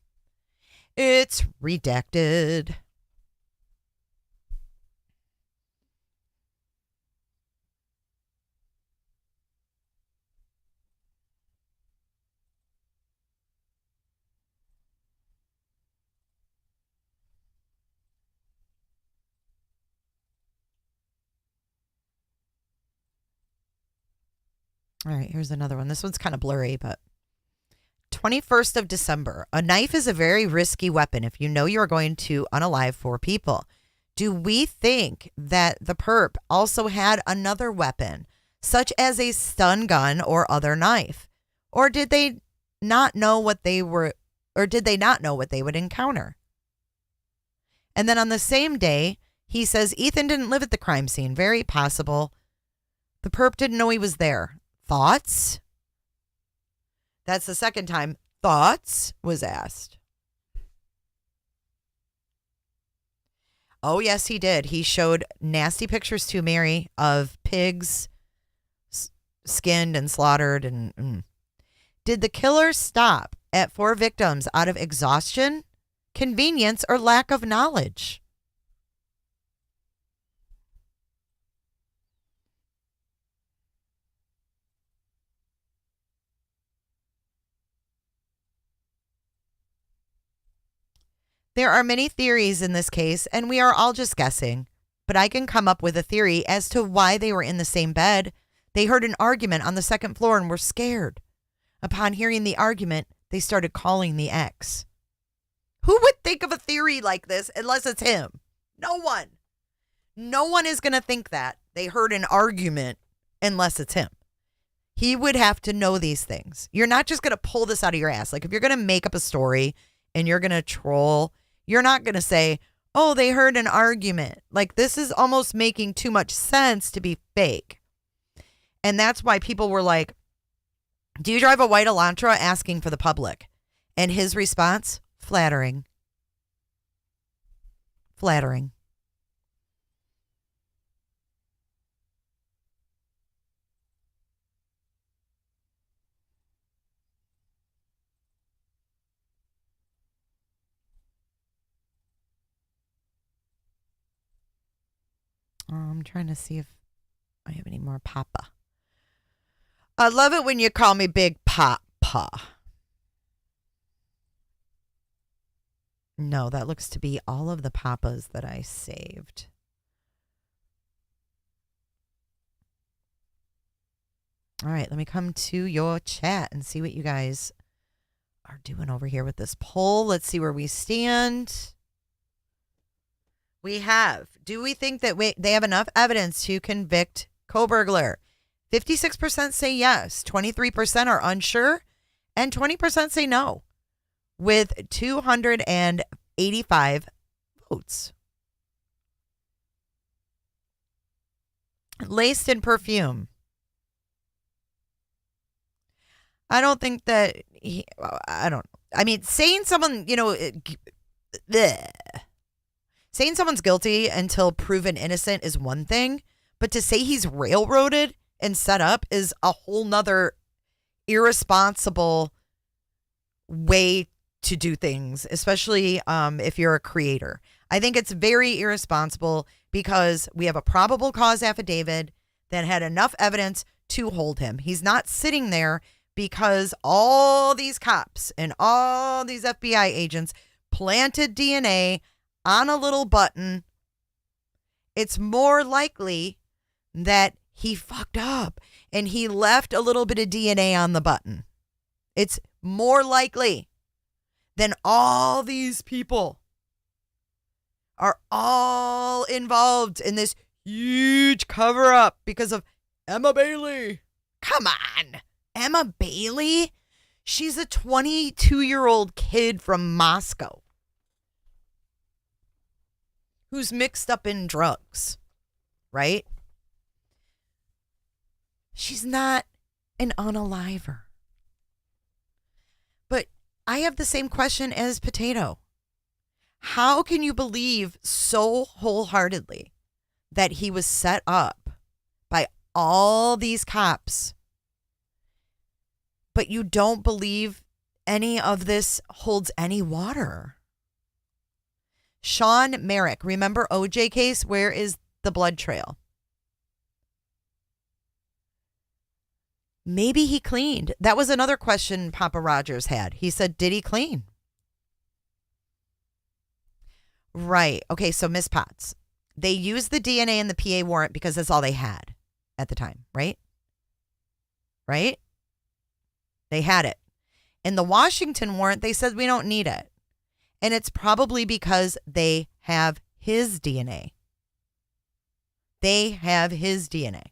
It's redacted. All right, here's another one. This one's kind of blurry, but 21st of December. A knife is a very risky weapon if you know you are going to unalive 4 people. Do we think that the perp also had another weapon, such as a stun gun or other knife? Or did they not know what they would encounter? And then on the same day, he says Ethan didn't live at the crime scene. Very possible. The perp didn't know he was there. Thoughts? That's the second time thoughts was asked. Oh, yes, he did. He showed nasty pictures to Mary of pigs skinned and slaughtered. Did the killer stop at 4 victims out of exhaustion, convenience, or lack of knowledge? There are many theories in this case, and we are all just guessing. But I can come up with a theory as to why they were in the same bed. They heard an argument on the second floor and were scared. Upon hearing the argument, they started calling the ex. Who would think of a theory like this unless it's him? No one. No one is going to think that. They heard an argument unless it's him. He would have to know these things. You're not just going to pull this out of your ass. Like if you're going to make up a story and you're going to troll, you're not going to say, oh, they heard an argument. Like this is almost making too much sense to be fake. And that's why people were like, do you drive a white Elantra? Asking for the public. And his response, flattering. Flattering. I'm trying to see if I have any more Papa. I love it when you call me Big Papa. No, that looks to be all of the Papas that I saved. All right, let me come to your chat and see what you guys are doing over here with this poll. Let's see where we stand. We have. Do we think that they have enough evidence to convict Kohberger? 56% say yes. 23% are unsure. And 20% say no. With 285 votes. Laced in perfume. I don't think that I don't know. I mean, saying someone, saying someone's guilty until proven innocent is one thing, but to say he's railroaded and set up is a whole nother irresponsible way to do things, especially if you're a creator. I think it's very irresponsible because we have a probable cause affidavit that had enough evidence to hold him. He's not sitting there because all these cops and all these FBI agents planted DNA on a little button. It's more likely that he fucked up and he left a little bit of DNA on the button. It's more likely than all these people are all involved in this huge cover up because of Emma Bailey. Come on. Emma Bailey? She's a 22-year-old kid from Moscow who's mixed up in drugs, right? She's not an unaliver. But I have the same question as Potato. How can you believe so wholeheartedly that he was set up by all these cops, but you don't believe any of this holds any water? Sean Merrick, remember OJ case? Where is the blood trail? Maybe he cleaned. That was another question Papa Rogers had. He said, did he clean? Right. Okay, so Miss Potts, they used the DNA in the PA warrant because that's all they had at the time, right? Right? They had it. In the Washington warrant, they said we don't need it. And it's probably because they have his DNA. They have his DNA.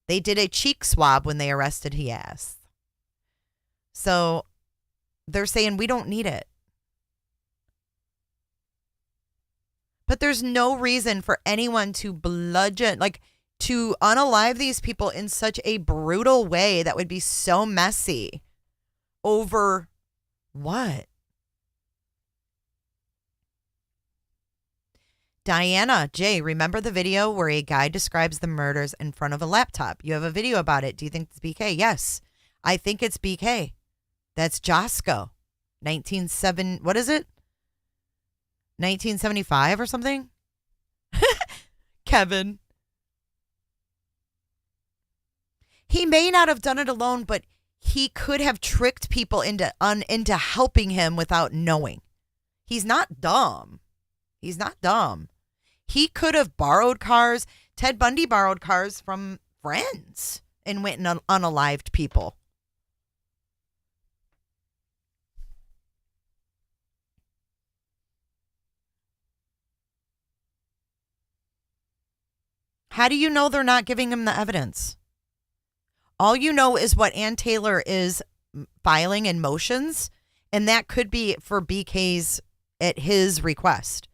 They did a cheek swab when they arrested Hias. So they're saying we don't need it. But there's no reason for anyone to bludgeon, like to unalive these people in such a brutal way that would be so messy. Over what? Diana J., remember the video where a guy describes the murders in front of a laptop? You have a video about it. Do you think it's BK? Yes, I think it's BK. That's Josco. 1975 or something? Kevin. He may not have done it alone, but he could have tricked people into helping him without knowing. He's not dumb. He's not dumb. He could have borrowed cars. Ted Bundy borrowed cars from friends and went and unalived people. How do you know they're not giving him the evidence? All you know is what Ann Taylor is filing in motions, and that could be for BK's at his request.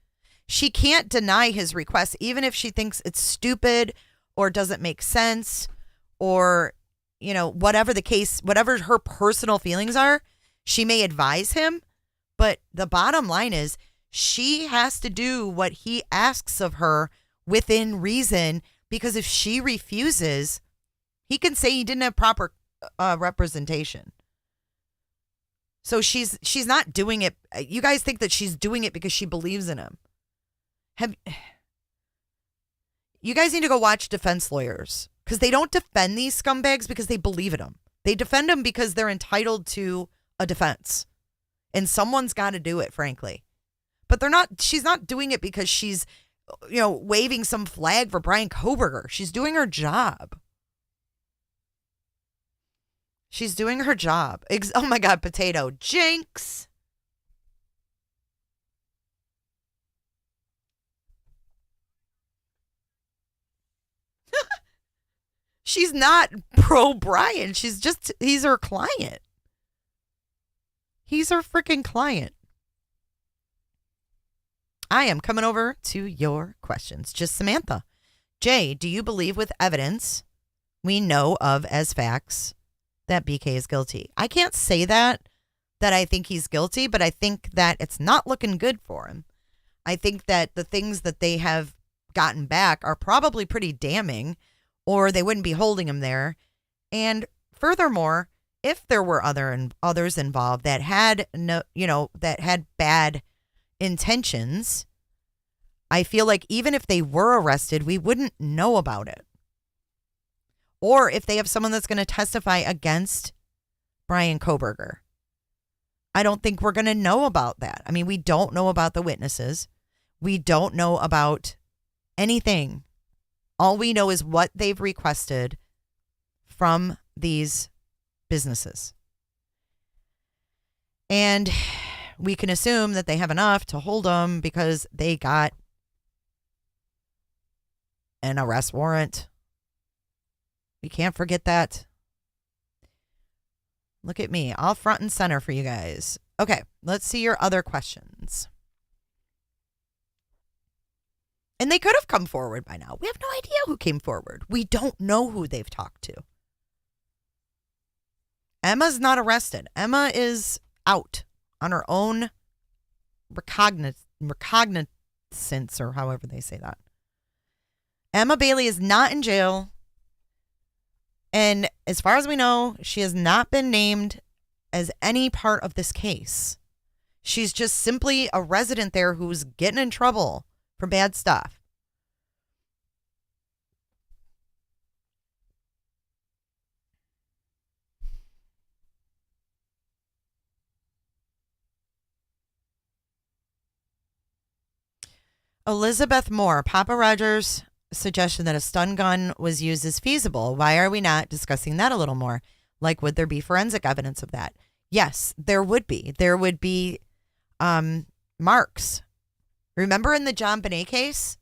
She can't deny his request, even if she thinks it's stupid or doesn't make sense or, you know, whatever the case, whatever her personal feelings are, she may advise him. But the bottom line is she has to do what he asks of her within reason, because if she refuses, he can say he didn't have proper representation. So she's not doing it. You guys think that she's doing it because she believes in him. You guys need to go watch defense lawyers, because they don't defend these scumbags because they believe in them. They defend them because they're entitled to a defense, and someone's got to do it, frankly. But she's not doing it because she's, you know, waving some flag for Brian Kohberger. She's doing her job. She's doing her job. Oh my God, potato. Jinx. She's not pro Brian. He's her client. He's her freaking client. I am coming over to your questions. Just Samantha. Jay, do you believe with evidence we know of as facts that BK is guilty? I can't say that I think he's guilty, but I think that it's not looking good for him. I think that the things that they have gotten back are probably pretty damning, or they wouldn't be holding him there. And furthermore, if there were others involved that had that had bad intentions, I feel like even if they were arrested, we wouldn't know about it. Or if they have someone that's going to testify against Brian Kohberger, I don't think we're going to know about that. I mean, we don't know about the witnesses. We don't know about anything. All we know is what they've requested from these businesses. And we can assume that they have enough to hold them because they got an arrest warrant. We can't forget that. Look at me, all front and center for you guys. Okay, let's see your other questions. And they could have come forward by now. We have no idea who came forward. We don't know who they've talked to. Emma's not arrested. Emma is out on her own recognizance, or however they say that. Emma Bailey is not in jail. And as far as we know, she has not been named as any part of this case. She's just simply a resident there who's getting in trouble for bad stuff. Elizabeth Moore, Papa Rogers' suggestion that a stun gun was used is feasible. Why are we not discussing that a little more? Like, would there be forensic evidence of that? Yes, there would be. There would be marks. Remember in the John Bonet case,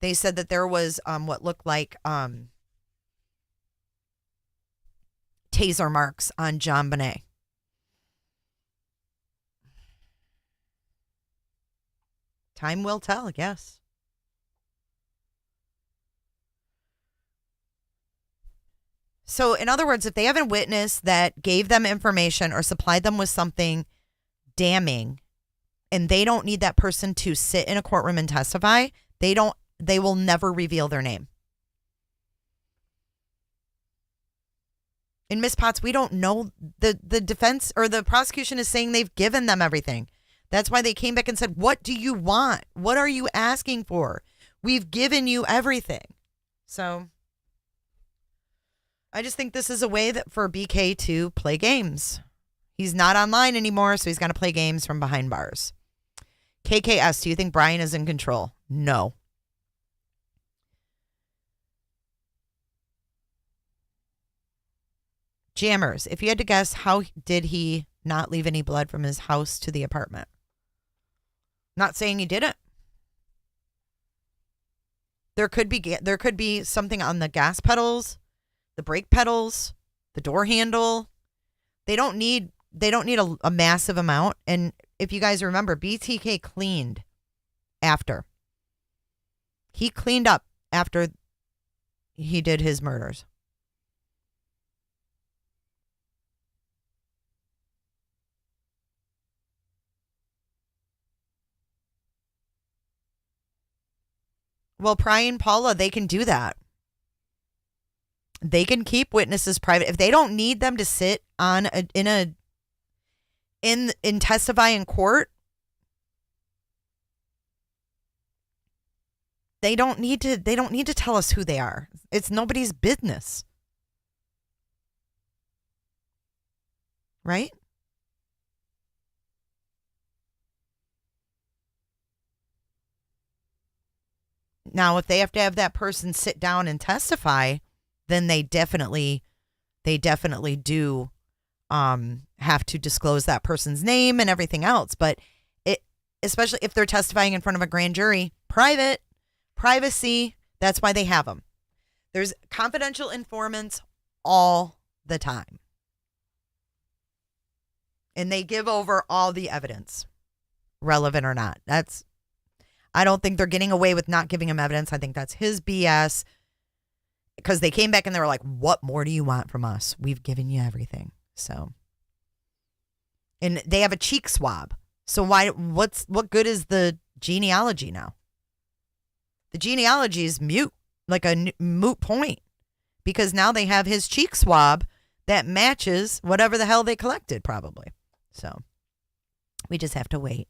they said that there was what looked like taser marks on John Bonet. Time will tell, yes. So, in other words, if they have a witness that gave them information or supplied them with something damning, and they don't need that person to sit in a courtroom and testify, they will never reveal their name. In Miss Potts, we don't know. The defense or the prosecution is saying they've given them everything. That's why they came back and said, what do you want? What are you asking for? We've given you everything. So I just think this is a way that for BK to play games. He's not online anymore, so he's got to play games from behind bars. KKS, do you think Brian is in control? No. Jammers, if you had to guess, how did he not leave any blood from his house to the apartment? Not saying he didn't. There could be something on the gas pedals, the brake pedals, the door handle. They don't need a massive amount. And if you guys remember, BTK cleaned after. He cleaned up after he did his murders. Well, Pry and Paula, they can do that. They can keep witnesses private if they don't need them to sit on in testify in court. They don't need to tell us who they are. It's nobody's business. Right? Now, if they have to have that person sit down and testify, then they definitely do have to disclose that person's name and everything else. But especially if they're testifying in front of a grand jury, privacy, that's why they have them. There's confidential informants all the time. And they give over all the evidence, relevant or not. I don't think they're getting away with not giving him evidence. I think that's his BS. Because they came back and they were like, what more do you want from us? We've given you everything. So, and they have a cheek swab. So what good is the genealogy now? The genealogy is mute, like a moot point. Because now they have his cheek swab that matches whatever the hell they collected, probably. So, we just have to wait.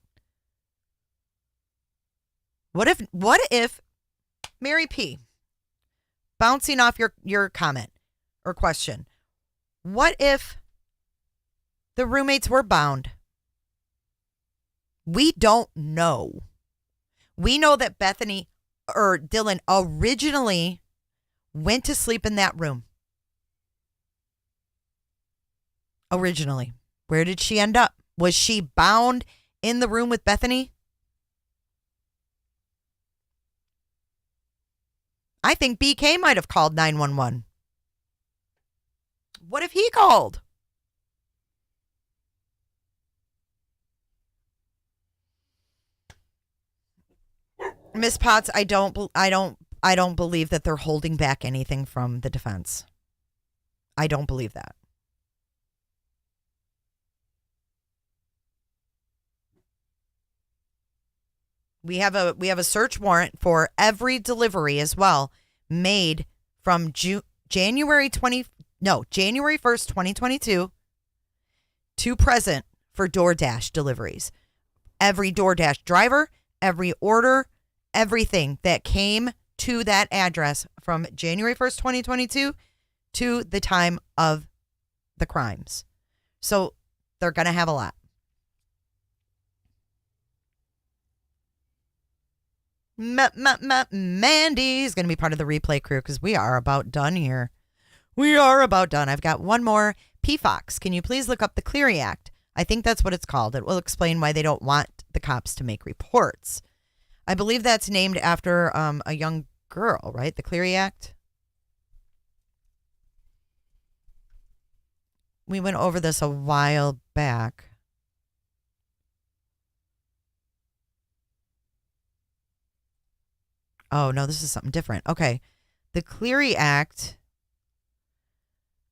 What if Mary P., bouncing off your comment or question, what if the roommates were bound? We don't know. We know that Bethany or Dylan originally went to sleep in that room. Originally. Where did she end up? Was she bound in the room with Bethany? I think BK might have called 911. What if he called? Miss Potts, I don't believe that they're holding back anything from the defense. I don't believe that. We have a search warrant for every delivery as well, made from January 1st, 2022 to present for DoorDash deliveries. Every DoorDash driver, every order, everything that came to that address from January 1st, 2022 to the time of the crimes. So they're going to have a lot. Mandy's going to be part of the replay crew because we are about done here. We are about done. I've got one more. PFOX, can you please look up the Cleary Act? I think that's what it's called. It will explain why they don't want the cops to make reports. I believe that's named after a young girl, right? The Cleary Act. We went over this a while back. Oh, no, this is something different. Okay. The Cleary Act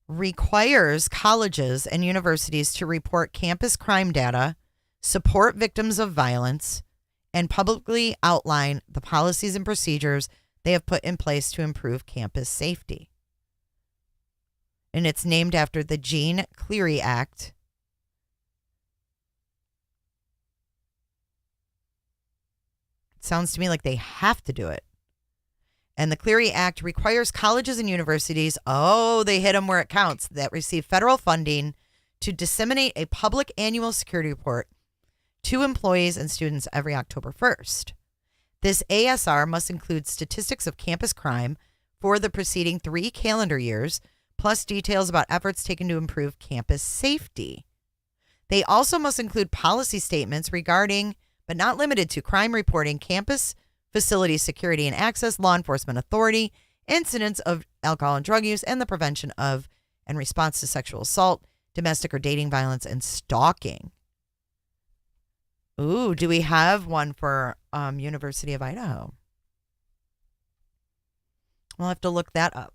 requires colleges and universities to report campus crime data, support victims of violence, and publicly outline the policies and procedures they have put in place to improve campus safety. And it's named after the Jean Cleary Act. It sounds to me like they have to do it. And the Cleary Act requires colleges and universities, they hit them where it counts, that receive federal funding to disseminate a public annual security report to to employees and students every October 1st. This ASR must include statistics of campus crime for the preceding 3 calendar years, plus details about efforts taken to improve campus safety. They also must include policy statements regarding, but not limited to, crime reporting, campus facility security and access, law enforcement authority, incidents of alcohol and drug use, and the prevention of and response to sexual assault, domestic or dating violence, and stalking. Ooh, do we have one for University of Idaho? I'll have to look that up.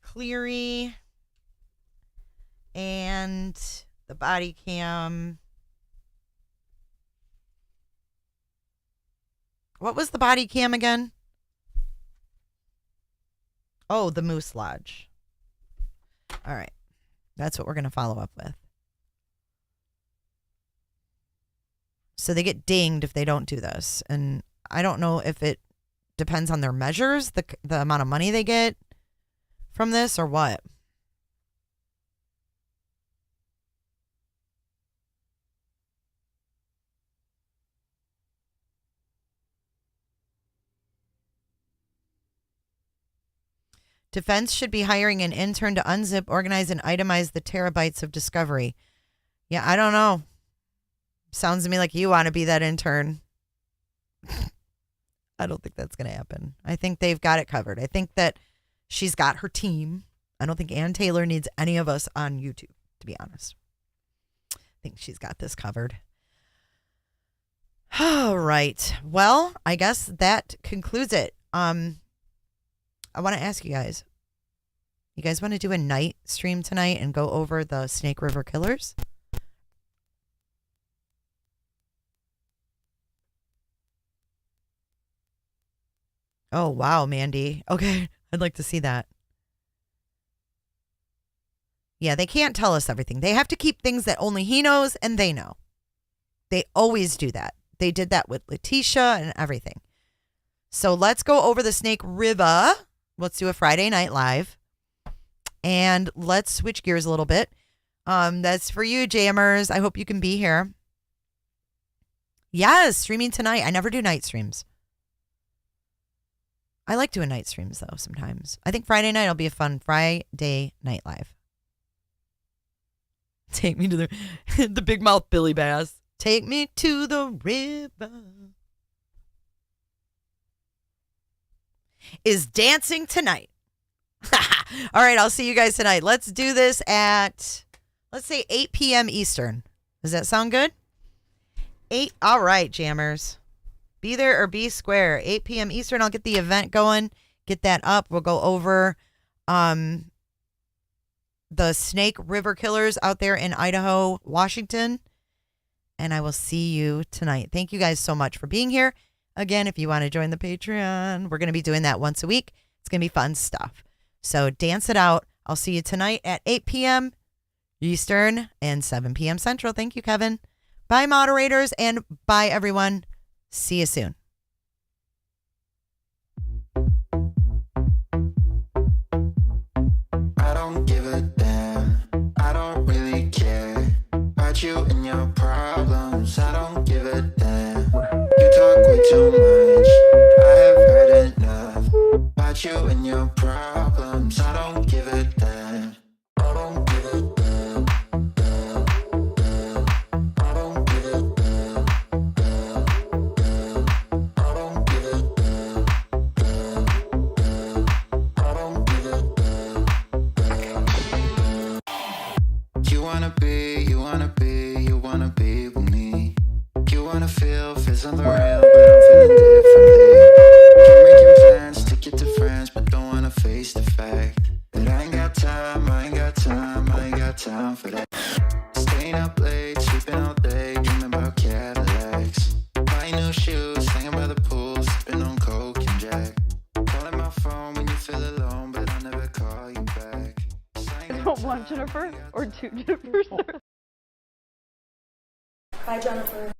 Cleary and the body cam. What was the body cam again? Oh, the Moose Lodge. All right. That's what we're going to follow up with. So they get dinged if they don't do this. And I don't know if it depends on their measures, the amount of money they get from this, or what. Defense should be hiring an intern to unzip, organize, and itemize the terabytes of discovery. Yeah, I don't know. Sounds to me like you want to be that intern. I don't think that's going to happen. I think they've got it covered. I think that she's got her team. I don't think Ann Taylor needs any of us on YouTube, to be honest. I think she's got this covered. All right. Well, I guess that concludes it. I want to ask you guys want to do a night stream tonight and go over the Snake River Killers? Oh, wow, Mandy. Okay, I'd like to see that. Yeah, they can't tell us everything. They have to keep things that only he knows and they know. They always do that. They did that with Letitia and everything. So let's go over the Snake River. Let's do a Friday night live. And let's switch gears a little bit. That's for you, jammers. I hope you can be here. Yes, streaming tonight. I never do night streams. I like doing night streams, though, sometimes. I think Friday night will be a fun Friday night live. Take me to the big mouth Billy Bass. Take me to the river. Is dancing tonight. All right, I'll see you guys tonight. Let's do this at, let's say 8 p.m. Eastern. Does that sound good? 8. All right, jammers. Be there or be square. 8 p.m. Eastern. I'll get the event going. Get that up. We'll go over the Snake River Killers out there in Idaho, Washington. And I will see you tonight. Thank you guys so much for being here. Again, if you want to join the Patreon, we're going to be doing that once a week. It's going to be fun stuff. So dance it out. I'll see you tonight at 8 p.m. Eastern and 7 p.m. Central. Thank you, Kevin. Bye, moderators, and bye, everyone. See you soon. I don't give a damn. I don't really care about you and your problems. I don't give a damn. You talk way too much. I have heard enough about you and your problems. I don't give a damn. I don't give a damn. Damn, damn. I don't give a damn. Damn, damn. I don't give a damn. Damn, damn. I don't give a damn. Damn, damn. You wanna be with me. You wanna feel something real, but I'm feeling differently. Keep making plans to get to friends, but don't wanna face the fact that I ain't got time for that. Staying up late, sleeping all day, dreaming about Cadillacs. Buying new shoes, hanging by the pool, sipping on Coke and Jack. Calling my phone when you feel alone, but I'll never call you back. One Jennifer or two Jennifers? Hi, Jennifer.